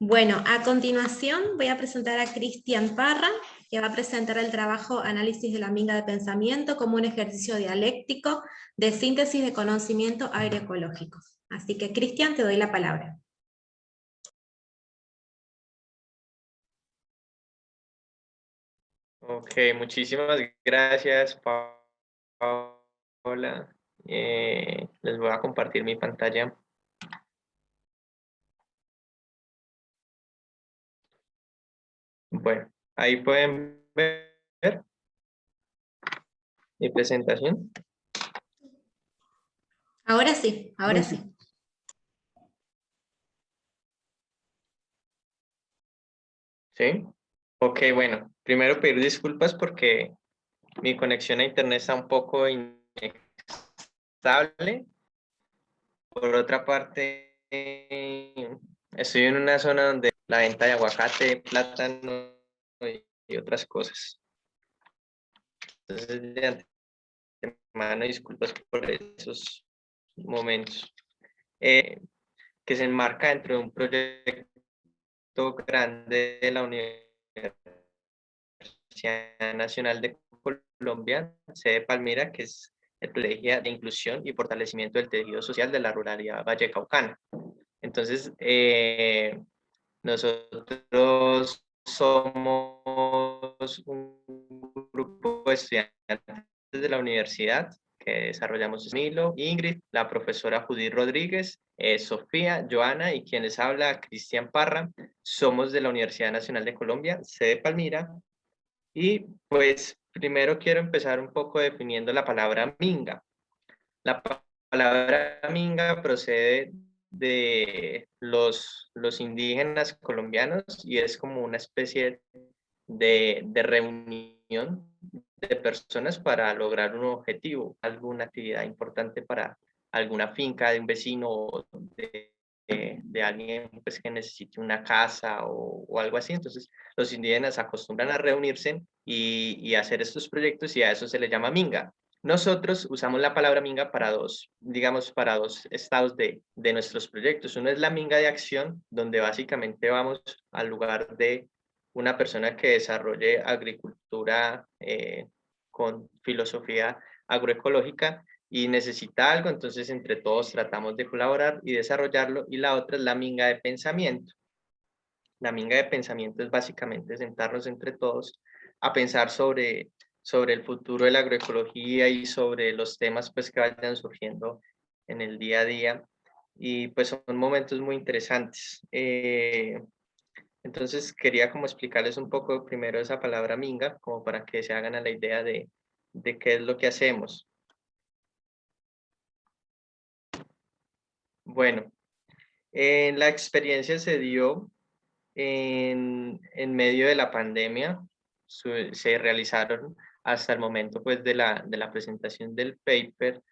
Bueno, a continuación voy a presentar a Cristian Parra, que va a presentar el trabajo Análisis de la minga de pensamiento como un ejercicio dialéctico de síntesis de conocimiento agroecológico. Así que, Cristian, te doy la palabra. Ok, muchísimas gracias, Paola. Les voy a compartir mi pantalla. Bueno, ahí pueden ver mi presentación. Ahora sí, ahora sí. ¿Sí? Ok, bueno, primero pedir disculpas porque mi conexión a internet está un poco inestable. Por otra parte, estoy en una zona donde la venta de aguacate, plátano y otras cosas. Entonces, de antemano, disculpas por esos momentos. Que se enmarca dentro de un proyecto grande de la Universidad Nacional de Colombia, sede Palmira, que es estrategia de inclusión y fortalecimiento del tejido social de la ruralidad vallecaucana. Entonces, nosotros somos un grupo de estudiantes de la universidad que desarrollamos Milo, Ingrid, la profesora Judith Rodríguez, Sofía, Joana y quien les habla, Cristian Parra. Somos de la Universidad Nacional de Colombia, sede Palmira. Y pues primero quiero empezar un poco definiendo la palabra minga. La palabra minga procede de los indígenas colombianos y es como una especie de reunión de personas para lograr un objetivo, alguna actividad importante para alguna finca de un vecino o de alguien pues, que necesite una casa o algo así. Entonces los indígenas acostumbran a reunirse y hacer estos proyectos y a eso se le llama minga. Nosotros usamos la palabra minga para dos estados de nuestros proyectos. Uno es la minga de acción, donde básicamente vamos al lugar de una persona que desarrolle agricultura con filosofía agroecológica y necesita algo, entonces entre todos tratamos de colaborar y desarrollarlo. Y la otra es la minga de pensamiento. La minga de pensamiento es básicamente sentarnos entre todos a pensar sobre el futuro de la agroecología y sobre los temas pues, que vayan surgiendo en el día a día. Y pues son momentos muy interesantes. Entonces quería como explicarles un poco primero esa palabra minga, como para que se hagan a la idea de qué es lo que hacemos. Bueno, la experiencia se dio en medio de la pandemia. Se realizaron hasta el momento pues, de la presentación del paper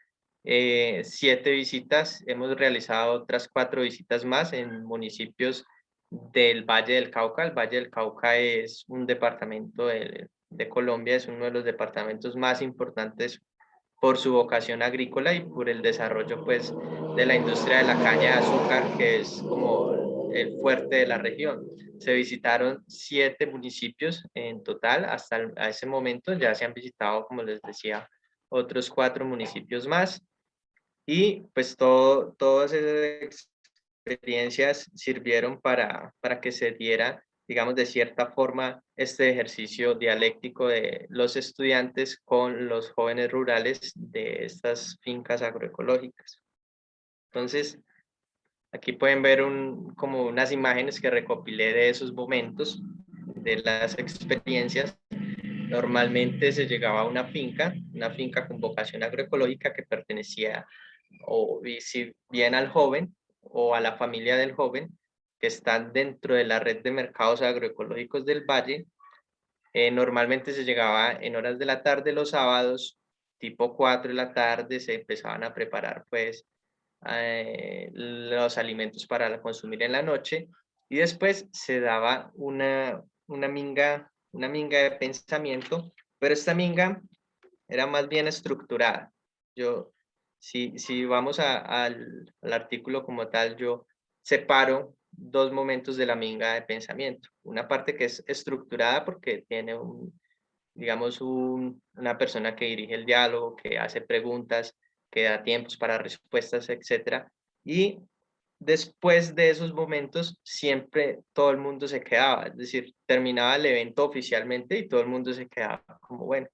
7 visitas. Hemos realizado otras 4 visitas más en municipios del Valle del Cauca. El Valle del Cauca es un departamento de Colombia, es uno de los departamentos más importantes por su vocación agrícola y por el desarrollo pues, de la industria de la caña de azúcar, que es como el fuerte de la región. Se visitaron 7 municipios en total, a ese momento ya se han visitado, como les decía, otros 4 municipios más, y pues todas esas experiencias sirvieron para que se diera, digamos, de cierta forma, este ejercicio dialéctico de los estudiantes con los jóvenes rurales de estas fincas agroecológicas. Entonces, aquí pueden ver como unas imágenes que recopilé de esos momentos, de las experiencias. Normalmente se llegaba a una finca con vocación agroecológica que pertenecía o si bien al joven o a la familia del joven, que están dentro de la red de mercados agroecológicos del Valle. Normalmente se llegaba en horas de la tarde los sábados, tipo 4 de la tarde, se empezaban a preparar pues los alimentos para consumir en la noche, y después se daba una minga de pensamiento, pero esta minga era más bien estructurada. Si vamos al artículo como tal, yo separo 2 momentos de la minga de pensamiento. Una parte que es estructurada porque tiene digamos, una persona que dirige el diálogo, que hace preguntas, que da tiempos para respuestas, etc. Y después de esos momentos, siempre todo el mundo se quedaba, es decir, terminaba el evento oficialmente y todo el mundo se quedaba como, bueno,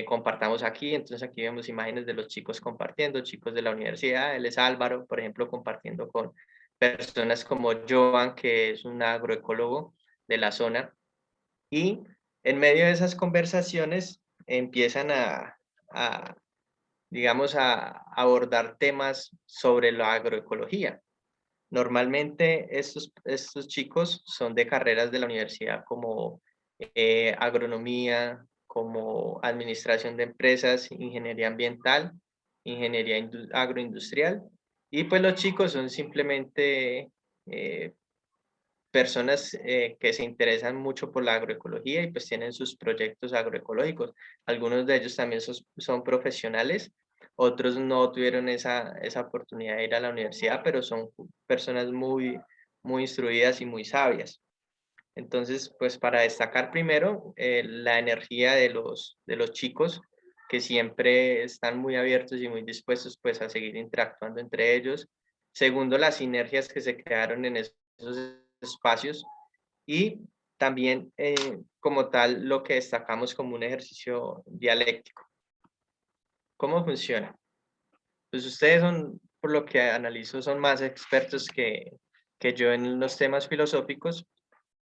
compartamos aquí. Entonces aquí vemos imágenes de los chicos compartiendo, chicos de la universidad. Él es Álvaro, por ejemplo, compartiendo con personas como Joan, que es un agroecólogo de la zona. Y en medio de esas conversaciones empiezan digamos, a abordar temas sobre la agroecología. Normalmente estos chicos son de carreras de la universidad como agronomía, como administración de empresas, ingeniería ambiental, ingeniería agroindustrial, y pues los chicos son simplemente personas que se interesan mucho por la agroecología y pues tienen sus proyectos agroecológicos. Algunos de ellos también son profesionales, otros no tuvieron esa oportunidad de ir a la universidad, pero son personas muy instruidas y muy sabias. Entonces, pues para destacar primero la energía de los chicos, que siempre están muy abiertos y muy dispuestos pues a seguir interactuando entre ellos. Segundo, las sinergias que se crearon en esos espacios, y también como tal lo que destacamos como un ejercicio dialéctico. ¿Cómo funciona? Pues ustedes son, por lo que analizo, son más expertos que yo en los temas filosóficos.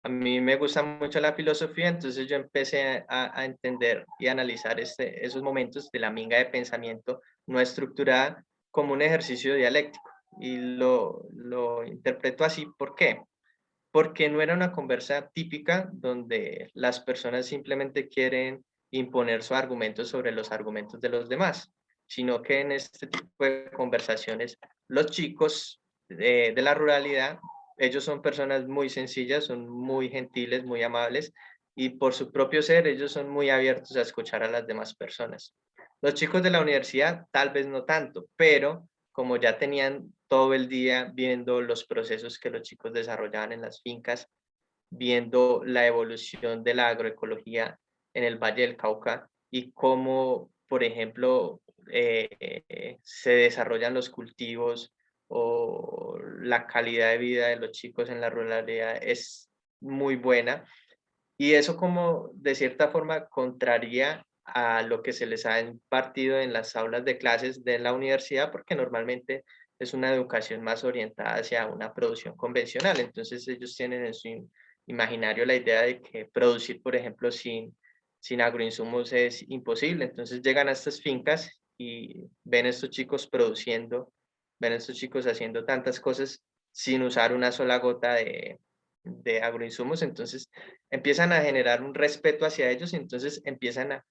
A mí me gusta mucho la filosofía, entonces yo empecé a entender y analizar esos momentos de la minga de pensamiento no estructurada como un ejercicio dialéctico. Y lo interpreto así. ¿Por qué? Porque no era una conversa típica donde las personas simplemente quieren imponer su argumento sobre los argumentos de los demás, sino que en este tipo de conversaciones los chicos de la ruralidad, ellos son personas muy sencillas, son muy gentiles, muy amables, y por su propio ser ellos son muy abiertos a escuchar a las demás personas. Los chicos de la universidad tal vez no tanto, pero como ya tenían todo el día viendo los procesos que los chicos desarrollaban en las fincas, viendo la evolución de la agroecología en el Valle del Cauca y cómo, por ejemplo, se desarrollan los cultivos o la calidad de vida de los chicos en la ruralidad es muy buena. Y eso como de cierta forma contraría a lo que se les ha impartido en las aulas de clases de la universidad, porque normalmente es una educación más orientada hacia una producción convencional. Entonces ellos tienen en su imaginario la idea de que producir, por ejemplo, sin agroinsumos es imposible. Entonces llegan a estas fincas y ven a estos chicos produciendo, ven a estos chicos haciendo tantas cosas sin usar una sola gota de agroinsumos. Entonces empiezan a generar un respeto hacia ellos y entonces empiezan a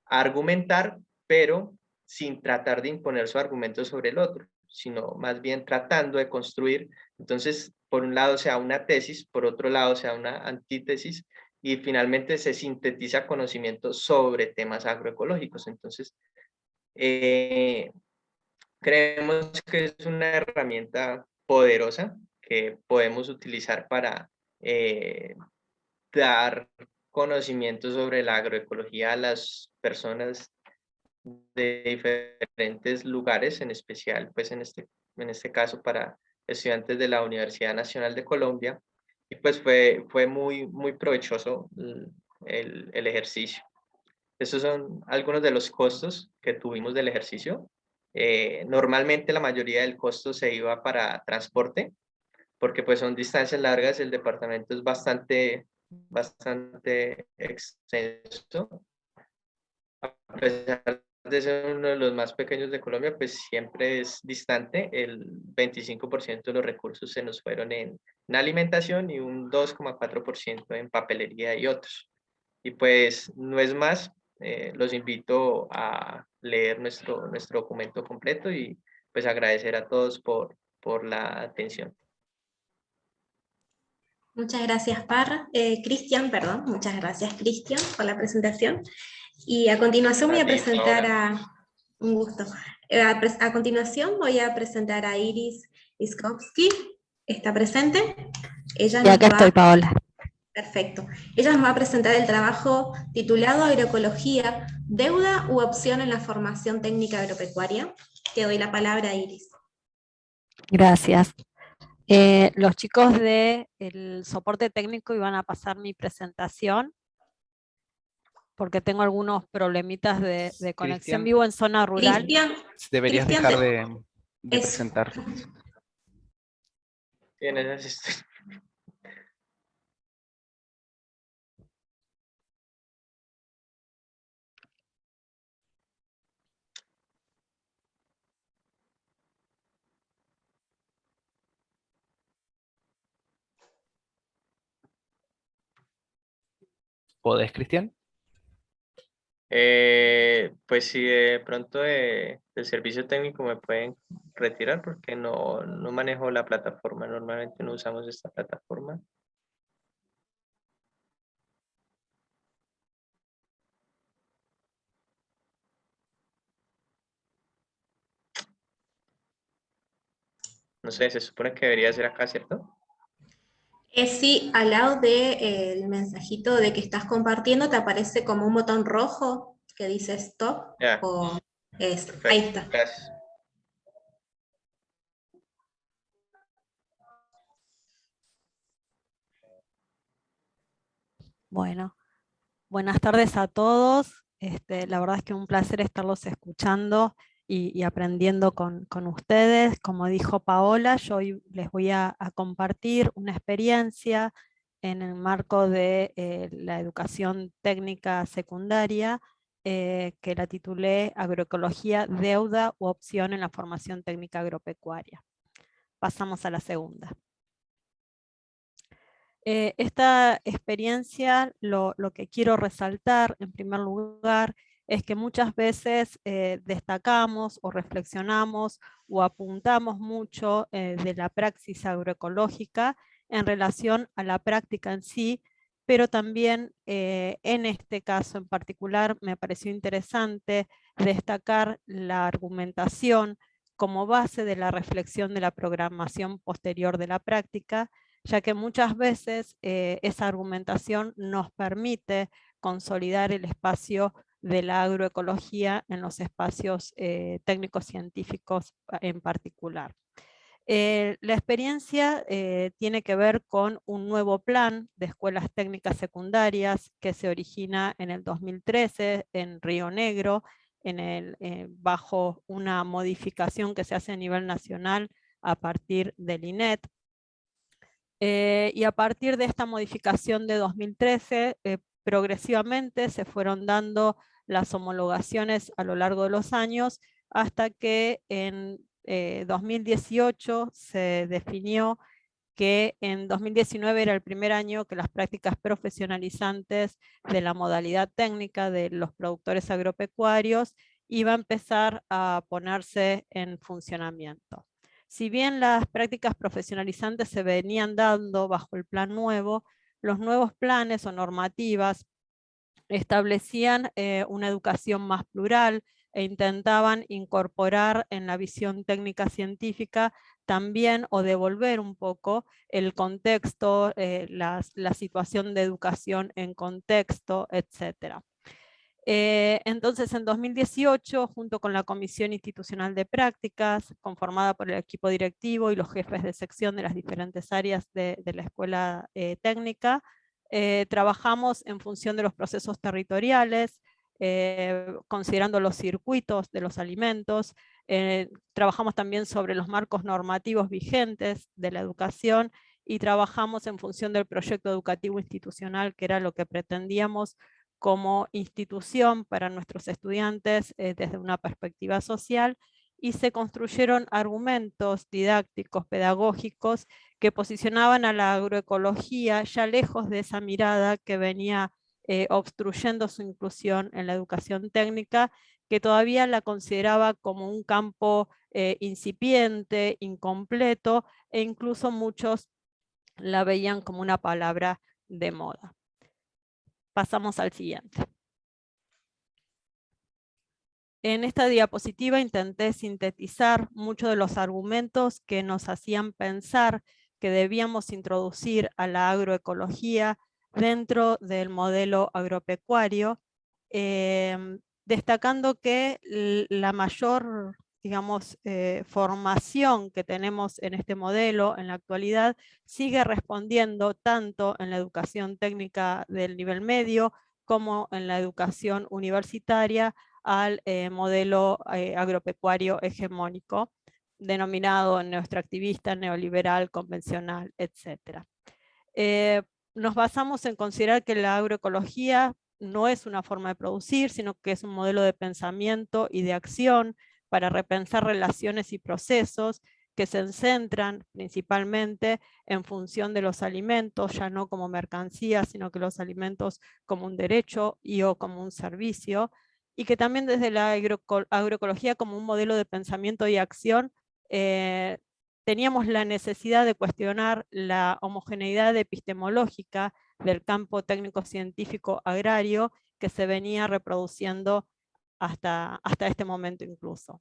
argumentar, pero sin tratar de imponer su argumento sobre el otro, sino más bien tratando de construir. Entonces, por un lado sea una tesis, por otro lado sea una antítesis, y finalmente se sintetiza conocimiento sobre temas agroecológicos. Entonces, creemos que es una herramienta poderosa que podemos utilizar para dar conocimiento sobre la agroecología a las personas de diferentes lugares, en especial pues en este caso para estudiantes de la Universidad Nacional de Colombia, y pues fue muy provechoso el ejercicio. Estos son algunos de los costos que tuvimos del ejercicio. Normalmente la mayoría del costo se iba para transporte, porque pues son distancias largas, el departamento es bastante extenso. A pesar de ser uno de los más pequeños de Colombia, pues siempre es distante. El 25% de los recursos se nos fueron en alimentación y un 2,4% en papelería y otros. Y pues no es más, los invito a leer nuestro documento completo y pues agradecer a todos por la atención. Muchas gracias, Cristian, perdón, muchas gracias, Cristian, por la presentación. Y a continuación voy a presentar un gusto. A continuación voy a presentar a Iris Iskowski. ¿Está presente? Ella Y acá estoy, Paola. Perfecto. Ella nos va a presentar el trabajo titulado Agroecología, deuda u opción en la formación técnica agropecuaria. Te doy la palabra, Iris. Gracias. Los chicos del soporte técnico iban a pasar mi presentación porque tengo algunos problemitas de conexión. Cristian, vivo en zona rural. Cristian, deberías dejar de presentar. Tienes ¿Podés, Cristian? Pues si de pronto del servicio técnico me pueden retirar porque no manejo la plataforma, normalmente no usamos esta plataforma. No sé, se supone que debería ser acá, ¿cierto? Sí, al lado del mensajito de que estás compartiendo te aparece como un botón rojo que dice stop. Ya. O es, Perfecto. ahí está. Gracias. Bueno, buenas tardes a todos. La verdad es que un placer estarlos escuchando y aprendiendo con ustedes. Como dijo Paola, yo hoy les voy a compartir una experiencia en el marco de la educación técnica secundaria, que la titulé Agroecología, deuda u opción en la formación técnica agropecuaria. Pasamos a la segunda. Esta experiencia, lo que quiero resaltar en primer lugar es que muchas veces destacamos o reflexionamos o apuntamos mucho de la praxis agroecológica en relación a la práctica en sí, pero también en este caso en particular me pareció interesante destacar la argumentación como base de la reflexión de la programación posterior de la práctica, ya que muchas veces esa argumentación nos permite consolidar el espacio de la agroecología en los espacios técnicos científicos en particular. La experiencia tiene que ver con un nuevo plan de escuelas técnicas secundarias que se origina en el 2013 en Río Negro, bajo una modificación que se hace a nivel nacional a partir del INET. Y a partir de esta modificación de 2013, progresivamente se fueron dando las homologaciones a lo largo de los años, hasta que en 2018 se definió que en 2019 era el primer año que las prácticas profesionalizantes de la modalidad técnica de los productores agropecuarios iba a empezar a ponerse en funcionamiento. Si bien las prácticas profesionalizantes se venían dando bajo el plan nuevo, los nuevos planes o normativas establecían una educación más plural, e intentaban incorporar en la visión técnica científica también o devolver un poco el contexto, la situación de educación en contexto, etc. Entonces, en 2018, junto con la Comisión Institucional de Prácticas, conformada por el equipo directivo y los jefes de sección de las diferentes áreas de la escuela técnica, trabajamos en función de los procesos territoriales, considerando los circuitos de los alimentos, trabajamos también sobre los marcos normativos vigentes de la educación y trabajamos en función del proyecto educativo institucional, que era lo que pretendíamos como institución para nuestros estudiantes desde una perspectiva social, y se construyeron argumentos didácticos, pedagógicos, que posicionaban a la agroecología ya lejos de esa mirada que venía obstruyendo su inclusión en la educación técnica, que todavía la consideraba como un campo incipiente, incompleto, e incluso muchos la veían como una palabra de moda. Pasamos al siguiente. En esta diapositiva intenté sintetizar muchos de los argumentos que nos hacían pensar que debíamos introducir a la agroecología dentro del modelo agropecuario, destacando que la mayor, digamos, formación que tenemos en este modelo en la actualidad sigue respondiendo tanto en la educación técnica del nivel medio como en la educación universitaria al modelo agropecuario hegemónico, denominado neoextractivista, neoliberal, convencional, etc. Nos basamos en considerar que la agroecología no es una forma de producir, sino que es un modelo de pensamiento y de acción para repensar relaciones y procesos que se centran principalmente en función de los alimentos, ya no como mercancía, sino que los alimentos como un derecho y o como un servicio, y que también desde la agroecología como un modelo de pensamiento y acción teníamos la necesidad de cuestionar la homogeneidad epistemológica del campo técnico-científico agrario que se venía reproduciendo hasta este momento incluso.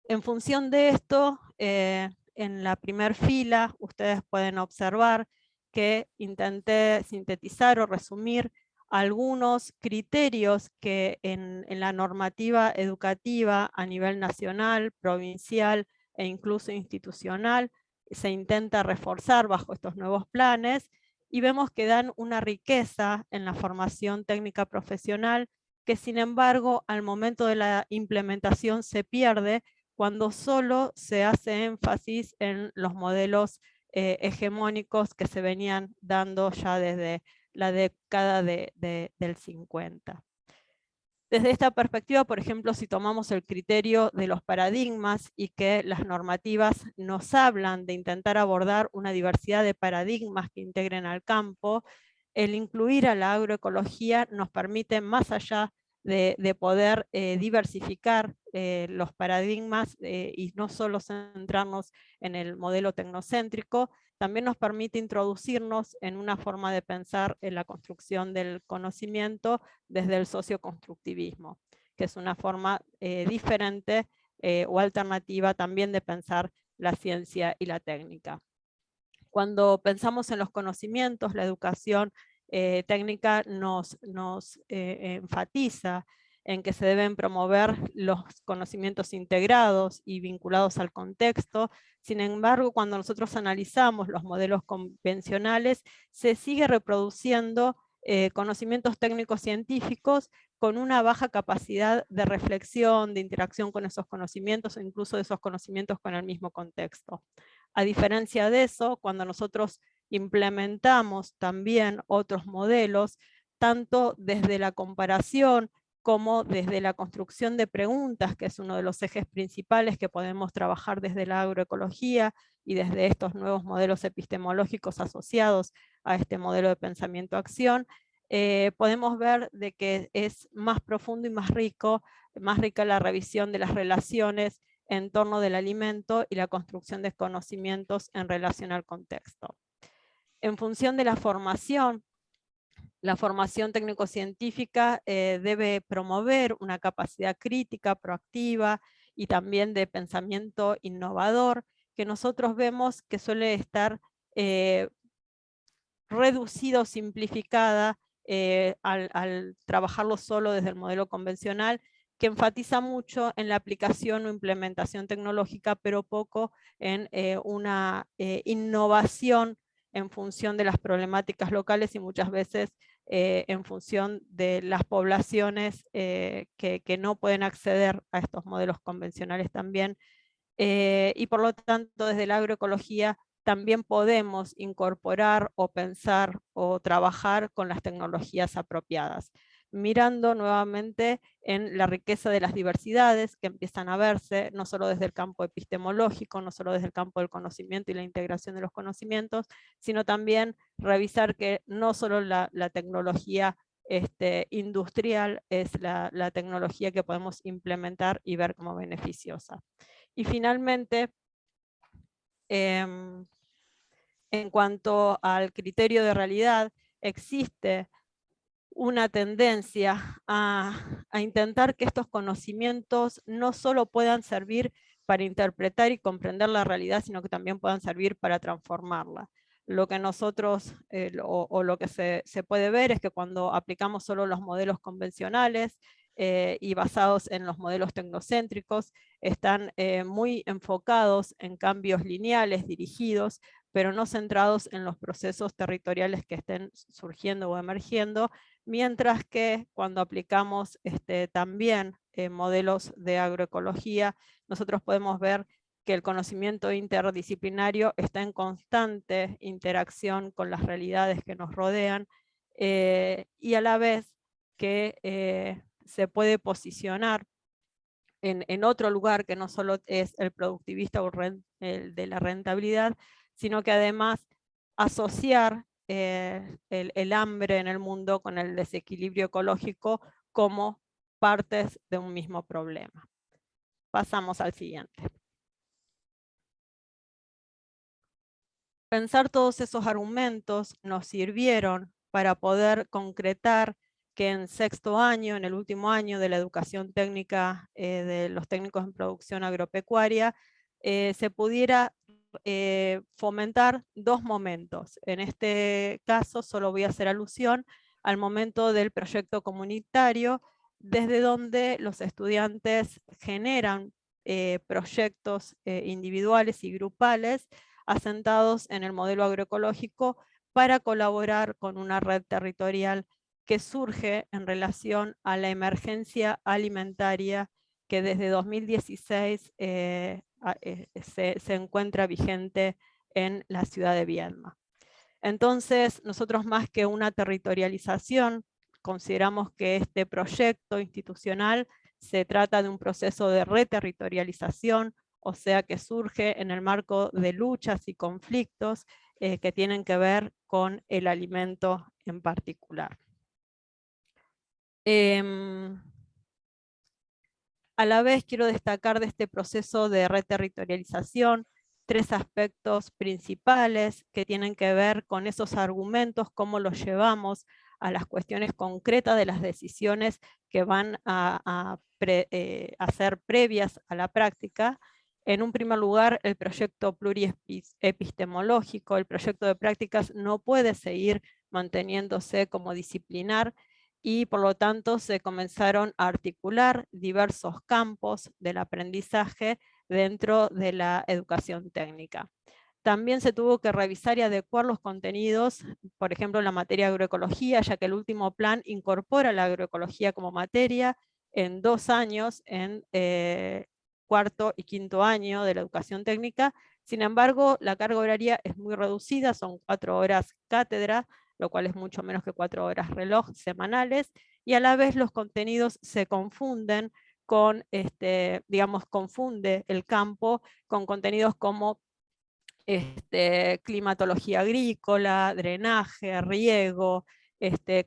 En función de esto, en la primera fila ustedes pueden observar que intenté sintetizar o resumir algunos criterios que en la normativa educativa a nivel nacional, provincial e incluso institucional se intenta reforzar bajo estos nuevos planes, y vemos que dan una riqueza en la formación técnica profesional que, sin embargo, al momento de la implementación se pierde cuando solo se hace énfasis en los modelos hegemónicos que se venían dando ya desde la década del 50. Desde esta perspectiva, por ejemplo, si tomamos el criterio de los paradigmas y que las normativas nos hablan de intentar abordar una diversidad de paradigmas que integren al campo, el incluir a la agroecología nos permite, más allá de poder diversificar los paradigmas y no solo centrarnos en el modelo tecnocéntrico, también nos permite introducirnos en una forma de pensar en la construcción del conocimiento desde el socioconstructivismo, que es una forma diferente o alternativa también de pensar la ciencia y la técnica. Cuando pensamos en los conocimientos, la educación técnica nos enfatiza en que se deben promover los conocimientos integrados y vinculados al contexto. Sin embargo, cuando nosotros analizamos los modelos convencionales, se sigue reproduciendo conocimientos técnicos científicos con una baja capacidad de reflexión, de interacción con esos conocimientos, o incluso de esos conocimientos con el mismo contexto. A diferencia de eso, cuando nosotros implementamos también otros modelos, tanto desde la comparación como desde la construcción de preguntas, que es uno de los ejes principales que podemos trabajar desde la agroecología y desde estos nuevos modelos epistemológicos asociados a este modelo de pensamiento-acción, podemos ver de que es más profundo y más rica la revisión de las relaciones en torno del alimento y la construcción de conocimientos en relación al contexto. En función de la formación La formación técnico-científica debe promover una capacidad crítica, proactiva y también de pensamiento innovador, que nosotros vemos que suele estar reducida o simplificada al trabajarlo solo desde el modelo convencional, que enfatiza mucho en la aplicación o implementación tecnológica, pero poco en una innovación en función de las problemáticas locales y muchas veces en función de las poblaciones que no pueden acceder a estos modelos convencionales también. Y por lo tanto, desde la agroecología también podemos incorporar o pensar o trabajar con las tecnologías apropiadas, mirando nuevamente en la riqueza de las diversidades que empiezan a verse, no solo desde el campo epistemológico, no solo desde el campo del conocimiento y la integración de los conocimientos, sino también revisar que no solo la tecnología industrial es la tecnología que podemos implementar y ver como beneficiosa. Y finalmente, en cuanto al criterio de realidad, existe una tendencia a intentar que estos conocimientos no solo puedan servir para interpretar y comprender la realidad, sino que también puedan servir para transformarla. Lo que nosotros, o lo que se puede ver es que cuando aplicamos solo los modelos convencionales y basados en los modelos tecnocéntricos, están muy enfocados en cambios lineales, dirigidos, pero no centrados en los procesos territoriales que estén surgiendo o emergiendo, mientras que cuando aplicamos también modelos de agroecología, nosotros podemos ver que el conocimiento interdisciplinario está en constante interacción con las realidades que nos rodean y a la vez que se puede posicionar en otro lugar que no solo es el productivista o el de la rentabilidad, sino que además asociar el hambre en el mundo con el desequilibrio ecológico como partes de un mismo problema. Pasamos al siguiente. Pensar todos esos argumentos nos sirvieron para poder concretar que en sexto año, en el último año de la educación técnica de los técnicos en producción agropecuaria, se pudiera fomentar dos momentos. En este caso solo voy a hacer alusión al momento del proyecto comunitario, desde donde los estudiantes generan proyectos individuales y grupales asentados en el modelo agroecológico para colaborar con una red territorial que surge en relación a la emergencia alimentaria que desde 2016 se encuentra vigente en la ciudad de Viedma. Entonces, nosotros más que una territorialización, consideramos que este proyecto institucional se trata de un proceso de reterritorialización, o sea que surge en el marco de luchas y conflictos que tienen que ver con el alimento en particular. A la vez quiero destacar de este proceso de reterritorialización tres aspectos principales que tienen que ver con esos argumentos, cómo los llevamos a las cuestiones concretas de las decisiones que van a ser previas a la práctica. En un primer lugar, el proyecto pluriepistemológico, el proyecto de prácticas no puede seguir manteniéndose como disciplinar, y por lo tanto se comenzaron a articular diversos campos del aprendizaje dentro de la educación técnica. También se tuvo que revisar y adecuar los contenidos, por ejemplo en la materia de agroecología, ya que el último plan incorpora la agroecología como materia en 2 años, en cuarto y quinto año de la educación técnica. Sin embargo, la carga horaria es muy reducida, son 4 horas cátedra, lo cual es mucho menos que 4 horas reloj semanales, y a la vez los contenidos se confunden con, confunde el campo con contenidos como climatología agrícola, drenaje, riego,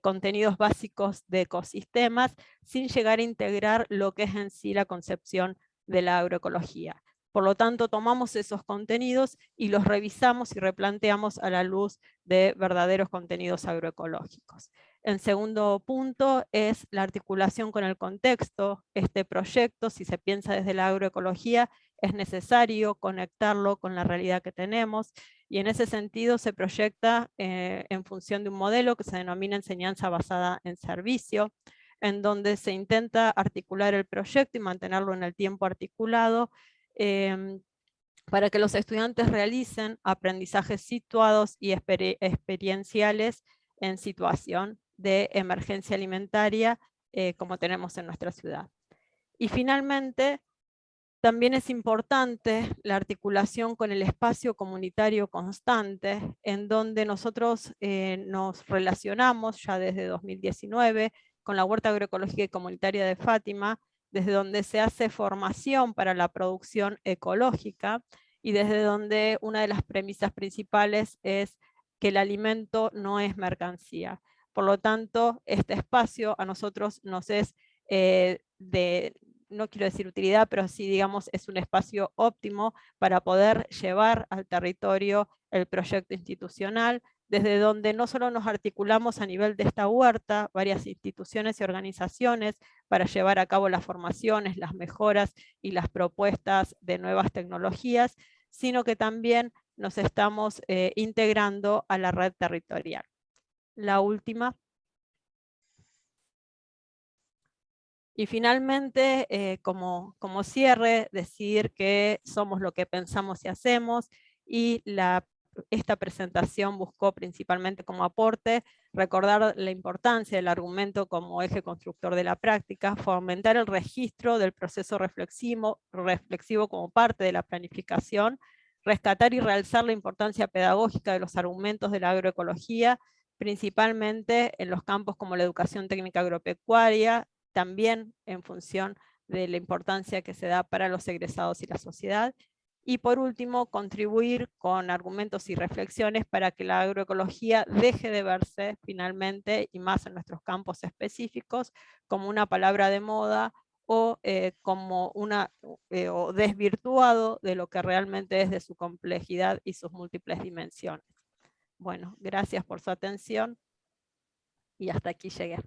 contenidos básicos de ecosistemas, sin llegar a integrar lo que es en sí la concepción de la agroecología. Por lo tanto, tomamos esos contenidos y los revisamos y replanteamos a la luz de verdaderos contenidos agroecológicos. El segundo punto es la articulación con el contexto. Este proyecto, si se piensa desde la agroecología, es necesario conectarlo con la realidad que tenemos, y en ese sentido se proyecta en función de un modelo que se denomina enseñanza basada en servicio, en donde se intenta articular el proyecto y mantenerlo en el tiempo articulado, para que los estudiantes realicen aprendizajes situados y experienciales en situación de emergencia alimentaria, como tenemos en nuestra ciudad. Y finalmente, también es importante la articulación con el espacio comunitario constante, en donde nosotros nos relacionamos ya desde 2019 con la Huerta Agroecológica y Comunitaria de Fátima, desde donde se hace formación para la producción ecológica, y desde donde una de las premisas principales es que el alimento no es mercancía. Por lo tanto, este espacio a nosotros nos es no quiero decir utilidad, pero sí, digamos, es un espacio óptimo para poder llevar al territorio el proyecto institucional, desde donde no solo nos articulamos a nivel de esta huerta, varias instituciones y organizaciones, para llevar a cabo las formaciones, las mejoras y las propuestas de nuevas tecnologías, sino que también nos estamos integrando a la red territorial. La última. Y finalmente, como cierre, decir que somos lo que pensamos y hacemos, y esta presentación buscó principalmente como aporte recordar la importancia del argumento como eje constructor de la práctica, fomentar el registro del proceso reflexivo como parte de la planificación, rescatar y realzar la importancia pedagógica de los argumentos de la agroecología, principalmente en los campos como la educación técnica agropecuaria, también en función de la importancia que se da para los egresados y la sociedad. Y por último, contribuir con argumentos y reflexiones para que la agroecología deje de verse finalmente, y más en nuestros campos específicos, como una palabra de moda o como o desvirtuado de lo que realmente es, de su complejidad y sus múltiples dimensiones. Bueno, gracias por su atención y hasta aquí llegué.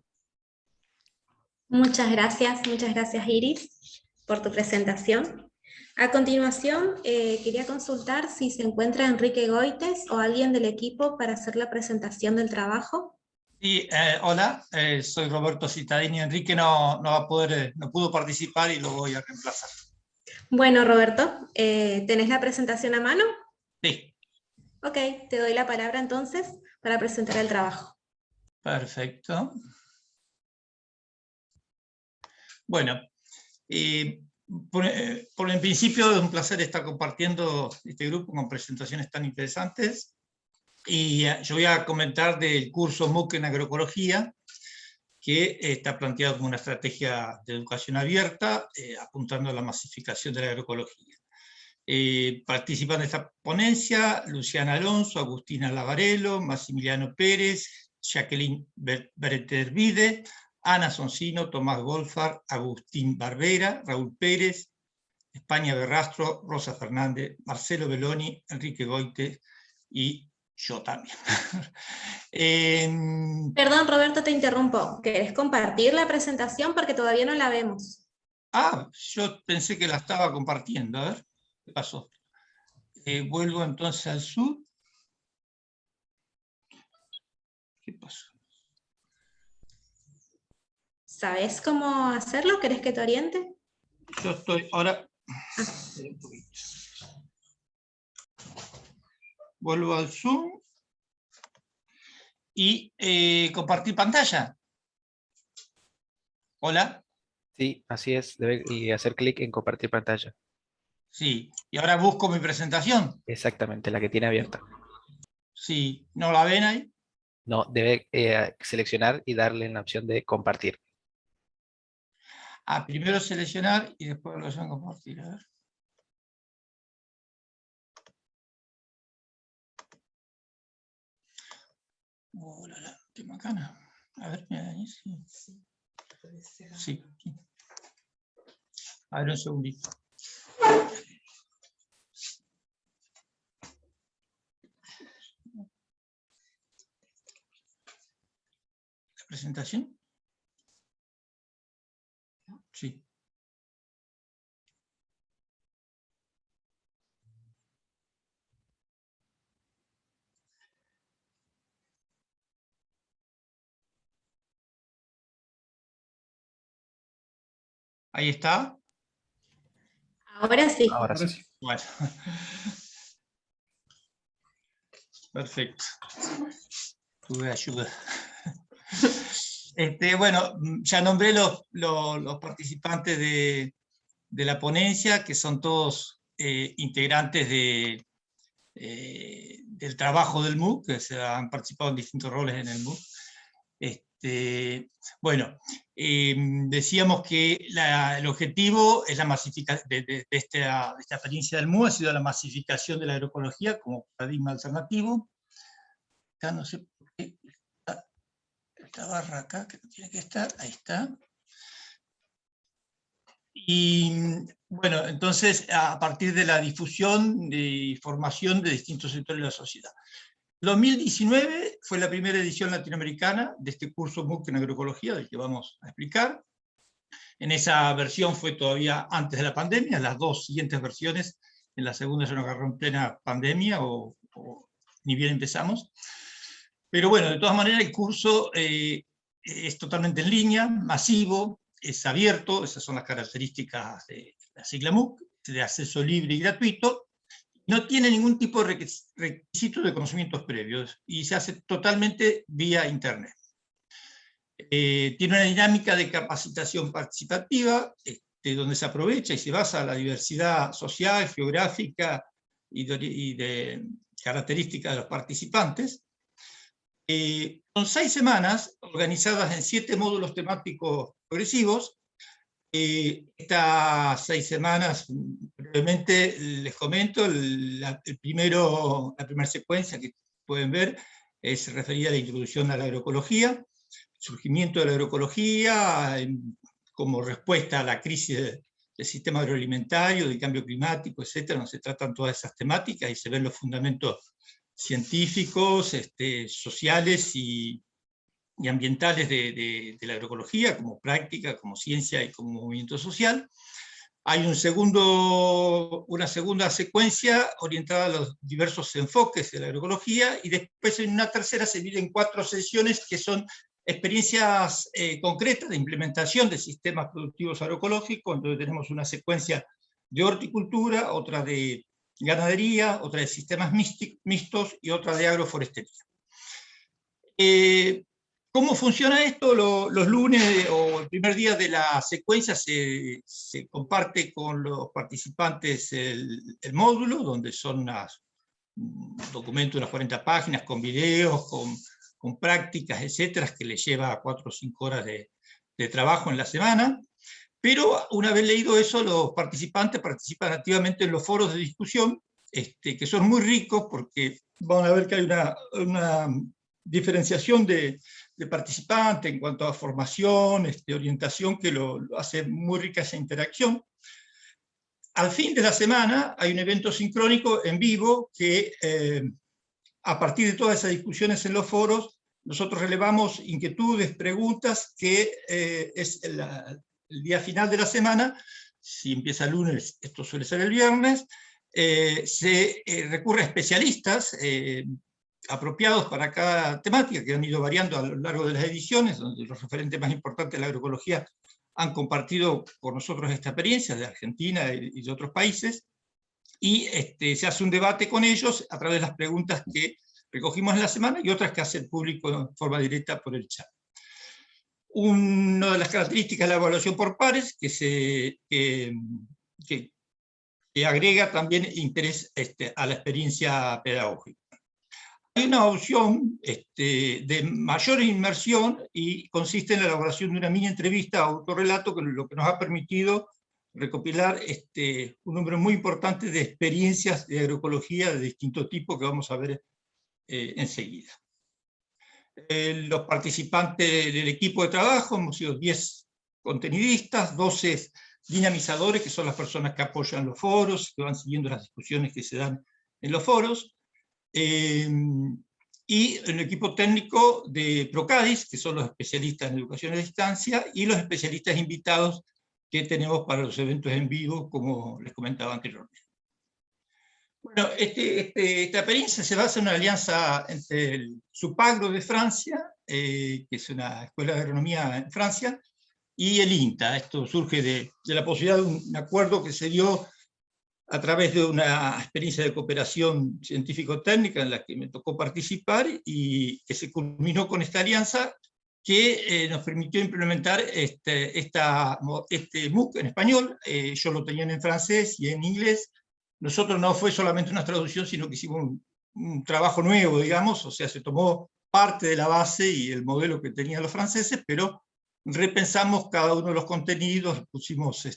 Muchas gracias Iris, por tu presentación. A continuación, quería consultar si se encuentra Enrique Goites o alguien del equipo para hacer la presentación del trabajo. Sí, hola, soy Roberto Cittadini. Enrique no pudo participar y lo voy a reemplazar. Bueno, Roberto, ¿tenés la presentación a mano? Sí. Ok, te doy la palabra entonces para presentar el trabajo. Perfecto. Bueno, por el principio es un placer estar compartiendo este grupo con presentaciones tan interesantes. Y yo voy a comentar del curso MOOC en agroecología, que está planteado como una estrategia de educación abierta, apuntando a la masificación de la agroecología. Participan de esta ponencia Luciana Alonso, Agustina Lavarello, Massimiliano Pérez, Jacqueline Bertervide, Ana Soncino, Tomás Golfar, Agustín Barbera, Raúl Pérez, España Berrastro, Rosa Fernández, Marcelo Belloni, Enrique Goites y yo también. Perdón, Roberto, te interrumpo. ¿Querés compartir la presentación? Porque todavía no la vemos. Ah, yo pensé que la estaba compartiendo. A ver, ¿qué pasó? Vuelvo entonces al sur. ¿Qué pasó? ¿Sabes cómo hacerlo? ¿Querés que te oriente? Yo estoy ahora... Vuelvo al Zoom. Y compartir pantalla. ¿Hola? Sí, así es. Y hacer clic en compartir pantalla. Sí. Y ahora busco mi presentación. Exactamente, la que tiene abierta. Sí. ¿No la ven ahí? No, debe seleccionar y darle en la opción de compartir. Ah, primero seleccionar y después la opción compartir. A ver. Hola, qué bacana. A ver, mira ahí, sí. Sí. A ver, un segundito. La presentación? Sí. Ahí está. Ahora sí. Ahora sí. Bueno. Perfecto. Tuve ayuda. Bueno, ya nombré los participantes de la ponencia, que son todos integrantes del trabajo del MOOC, que se han participado en distintos roles en el MOOC. Bueno, decíamos que el objetivo es la masificación de esta experiencia del MOOC, ha sido la masificación de la agroecología como paradigma alternativo. Acá no sé por qué está esta barra acá, que no tiene que estar, ahí está. Y bueno, entonces a partir de la difusión y formación de distintos sectores de la sociedad. 2019 fue la primera edición latinoamericana de este curso MOOC en agroecología, del que vamos a explicar. En esa versión fue todavía antes de la pandemia, las dos siguientes versiones, en la segunda se nos agarró en plena pandemia, o ni bien empezamos. Pero bueno, de todas maneras el curso es totalmente en línea, masivo, es abierto, esas son las características de la sigla MOOC, de acceso libre y gratuito. No tiene ningún tipo de requisito de conocimientos previos y se hace totalmente vía internet. Tiene una dinámica de capacitación participativa, donde se aprovecha y se basa la diversidad social, geográfica y de características de los participantes. Son 6 semanas organizadas en 7 módulos temáticos progresivos. Estas 6 semanas, brevemente les comento, la primera secuencia que pueden ver es referida a la introducción a la agroecología, el surgimiento de la agroecología como respuesta a la crisis del sistema agroalimentario, del cambio climático, etc. No se tratan todas esas temáticas y se ven los fundamentos científicos, sociales y ambientales de la agroecología, como práctica, como ciencia y como movimiento social. Hay una segunda secuencia orientada a los diversos enfoques de la agroecología, y después en una tercera se divide en 4 sesiones que son experiencias concretas de implementación de sistemas productivos agroecológicos, donde tenemos una secuencia de horticultura, otra de ganadería, otra de sistemas mixtos y otra de agroforestería. ¿Cómo funciona esto? Los lunes o el primer día de la secuencia se comparte con los participantes el módulo, donde son un documento de unas 40 páginas, con videos, con prácticas, etcétera, que les lleva 4 o 5 horas de trabajo en la semana. Pero una vez leído eso, los participantes participan activamente en los foros de discusión, que son muy ricos porque van a ver que hay una diferenciación de participantes en cuanto a formación, orientación, que lo hace muy rica esa interacción. Al fin de la semana hay un evento sincrónico en vivo que, a partir de todas esas discusiones en los foros, nosotros relevamos inquietudes, preguntas, que es el día final de la semana. Si empieza el lunes, esto suele ser el viernes, se recurre a especialistas apropiados para cada temática, que han ido variando a lo largo de las ediciones, donde los referentes más importantes de la agroecología han compartido con nosotros esta experiencia de Argentina y de otros países, y se hace un debate con ellos a través de las preguntas que recogimos en la semana y otras que hace el público en forma directa por el chat. Una de las características de la evaluación por pares, que agrega también interés a la experiencia pedagógica. Hay una opción de mayor inmersión y consiste en la elaboración de una mini entrevista autorrelato, lo que nos ha permitido recopilar un número muy importante de experiencias de agroecología de distinto tipo que vamos a ver enseguida. Los participantes del equipo de trabajo hemos sido 10 contenidistas, 12 dinamizadores, que son las personas que apoyan los foros, que van siguiendo las discusiones que se dan en los foros, y un equipo técnico de Procadis, que son los especialistas en educación a distancia, y los especialistas invitados que tenemos para los eventos en vivo, como les comentaba anteriormente. Bueno, esta experiencia se basa en una alianza entre el SUPAGRO de Francia, que es una escuela de agronomía en Francia, y el INTA. Esto surge de la posibilidad de un acuerdo que se dio a través de una experiencia de cooperación científico-técnica en la que me tocó participar y que se culminó con esta alianza que nos permitió implementar este MOOC en español. Yo lo tenía en francés y en inglés. Nosotros no fue solamente una traducción, sino que hicimos un trabajo nuevo, digamos, o sea, se tomó parte de la base y el modelo que tenían los franceses, pero repensamos cada uno de los contenidos, pusimos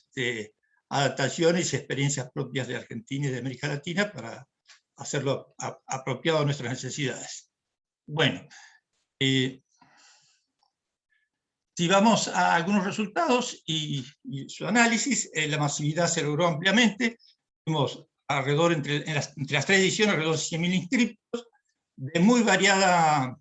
adaptaciones y experiencias propias de Argentina y de América Latina para hacerlo apropiado a nuestras necesidades. Bueno, si vamos a algunos resultados y su análisis, la masividad se logró ampliamente. Tuvimos alrededor, entre las 3 ediciones, alrededor de 100.000 inscriptos, de muy variada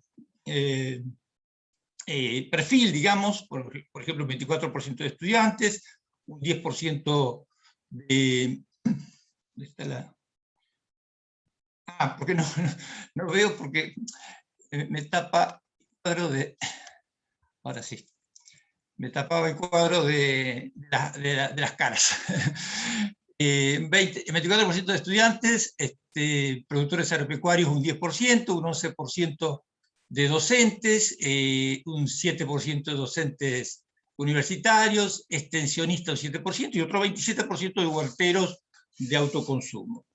perfil, digamos, por ejemplo, un 24% de estudiantes, un 10% de... ¿Dónde está la...? Porque no lo veo porque me tapa el cuadro de... Ahora sí. Me tapaba el cuadro de las caras. 24% de estudiantes, productores agropecuarios un 10%, un 11% de docentes, un 7% de docentes universitarios, extensionistas un 7% y otro 27% de huerteros de autoconsumo.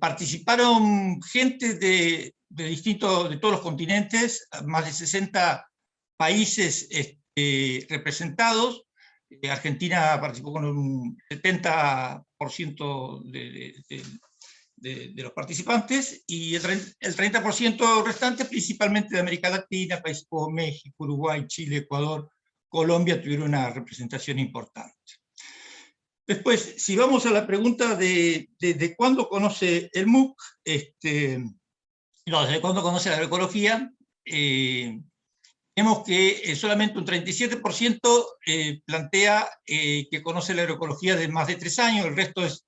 Participaron gente de todos los continentes, más de 60 países representados. Argentina participó con un 70% de los participantes, y el 30% restante, principalmente de América Latina, países como México, Uruguay, Chile, Ecuador, Colombia, tuvieron una representación importante. Después, si vamos a la pregunta de cuándo conoce el MOOC, desde cuándo conoce la agroecología, vemos que solamente un 37% plantea que conoce la agroecología de más de 3 años, el resto es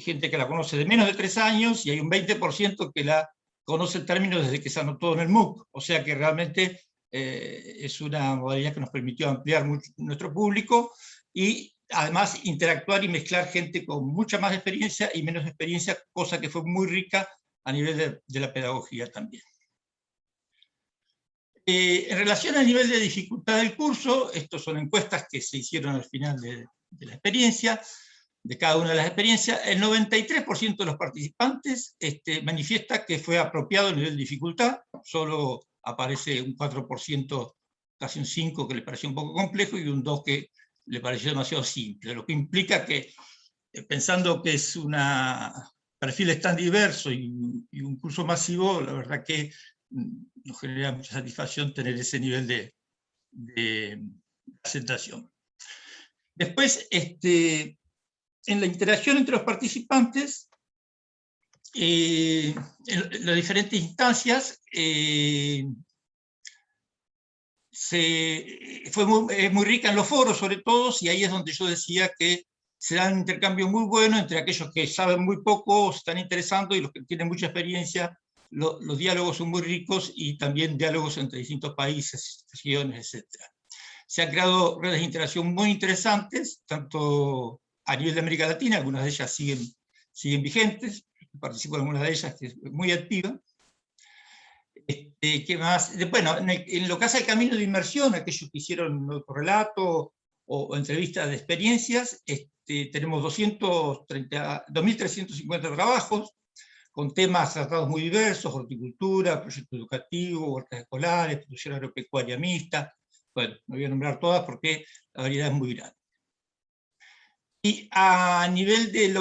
gente que la conoce de menos de 3 años, y hay un 20% que la conoce el término desde que se anotó en el MOOC, o sea que realmente es una modalidad que nos permitió ampliar mucho nuestro público, y además interactuar y mezclar gente con mucha más experiencia y menos experiencia, cosa que fue muy rica a nivel de la pedagogía también. En relación al nivel de dificultad del curso, estas son encuestas que se hicieron al final de la experiencia, de cada una de las experiencias. El 93% de los participantes manifiesta que fue apropiado el nivel de dificultad, solo aparece un 4%, casi un 5%, que le pareció un poco complejo, y un 2% que le pareció demasiado simple, lo que implica que, pensando que es perfiles tan diversos y un curso masivo, la verdad que nos genera mucha satisfacción tener ese nivel de aceptación. Después, en la interacción entre los participantes, en las diferentes instancias, es muy rica en los foros, sobre todo, y ahí es donde yo decía que se da un intercambio muy bueno entre aquellos que saben muy poco, se están interesando, y los que tienen mucha experiencia. Los diálogos son muy ricos, y también diálogos entre distintos países, regiones, etc. Se han creado redes de interacción muy interesantes, tanto a nivel de América Latina, algunas de ellas siguen vigentes, participo en algunas de ellas, que es muy activa. ¿Qué más? Bueno, en lo que hace al camino de inmersión, aquellos que hicieron relato o entrevistas de experiencias, tenemos 2.350 trabajos, con temas tratados muy diversos: horticultura, proyecto educativo, huertas escolares, producción agropecuaria mixta. Bueno, no voy a nombrar todas porque la variedad es muy grande. Y a nivel de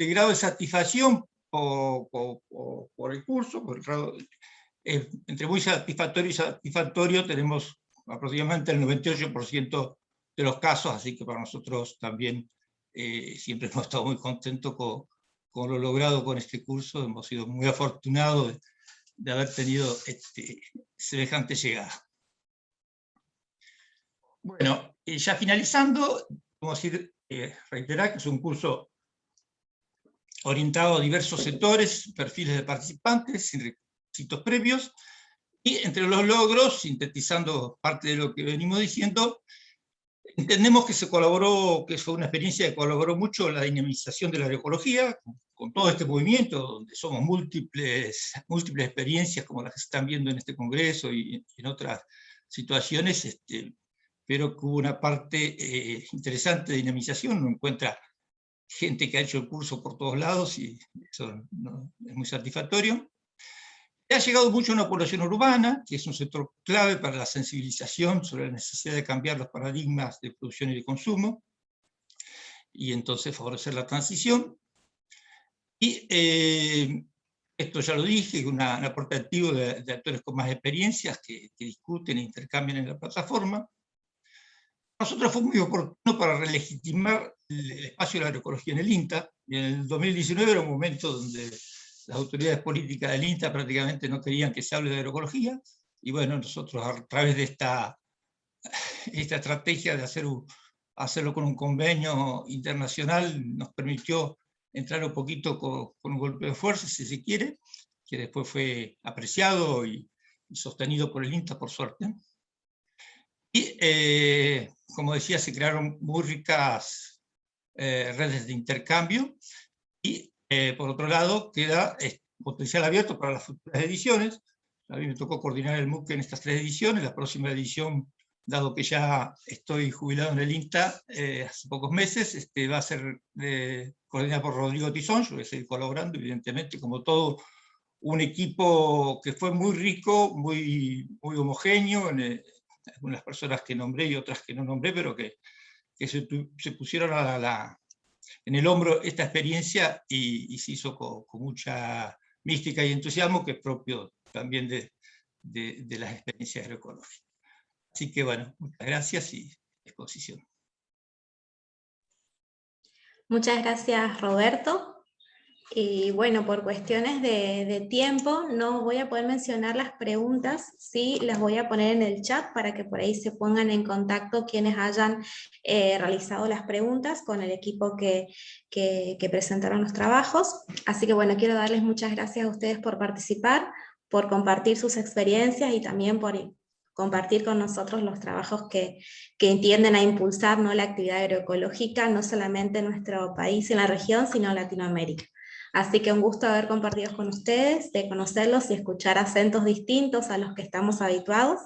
grado de satisfacción por el curso, entre muy satisfactorio y satisfactorio, tenemos aproximadamente el 98% de los casos, así que para nosotros también siempre hemos estado muy contentos con lo logrado con este curso. Hemos sido muy afortunados de haber tenido semejante llegada. Bueno, ya finalizando, vamos a reiterar que es un curso orientado a diversos sectores, perfiles de participantes, sin requisitos previos, y entre los logros, sintetizando parte de lo que venimos diciendo, entendemos que se colaboró, que fue una experiencia que colaboró mucho en la dinamización de la agroecología, con todo este movimiento, donde somos múltiples experiencias como las que se están viendo en este congreso y en otras situaciones, pero que hubo una parte interesante de dinamización. Uno encuentra gente que ha hecho el curso por todos lados y eso es muy satisfactorio. Ha llegado mucho a una población urbana, que es un sector clave para la sensibilización sobre la necesidad de cambiar los paradigmas de producción y de consumo, y entonces favorecer la transición. Y esto ya lo dije, un aporte activo de actores con más experiencias que discuten e intercambian en la plataforma. Nosotros fue muy oportuno para relegitimar el espacio de la agroecología en el INTA, y en el 2019 era un momento donde las autoridades políticas del INTA prácticamente no querían que se hable de agroecología, y bueno, nosotros a través de esta estrategia de hacerlo con un convenio internacional nos permitió entrar un poquito con un golpe de fuerza, si se quiere, que después fue apreciado y sostenido por el INTA, por suerte. Y, como decía, se crearon muy ricas redes de intercambio, y por otro lado queda potencial abierto para las futuras ediciones. A mí me tocó coordinar el MOOC en estas 3 ediciones. La próxima edición, dado que ya estoy jubilado en el INTA hace pocos meses, va a ser coordinada por Rodrigo Tizón. Yo voy a seguir colaborando, evidentemente, como todo un equipo que fue muy rico, muy homogéneo, algunas personas que nombré y otras que no nombré, pero que se pusieron en el hombro esta experiencia y se hizo con mucha mística y entusiasmo, que es propio también de las experiencias agroecológicas. Así que bueno, muchas gracias y exposición. Muchas gracias, Roberto. Y bueno, por cuestiones de tiempo no voy a poder mencionar las preguntas, sí las voy a poner en el chat para que por ahí se pongan en contacto quienes hayan realizado las preguntas con el equipo que presentaron los trabajos. Así que bueno, quiero darles muchas gracias a ustedes por participar, por compartir sus experiencias y también por compartir con nosotros los trabajos que tienden a impulsar, ¿no?, la actividad agroecológica, no solamente en nuestro país y en la región, sino en Latinoamérica. Así que un gusto haber compartido con ustedes, de conocerlos y escuchar acentos distintos a los que estamos habituados.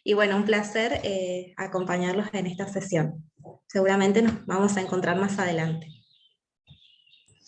Y bueno, un placer acompañarlos en esta sesión. Seguramente nos vamos a encontrar más adelante.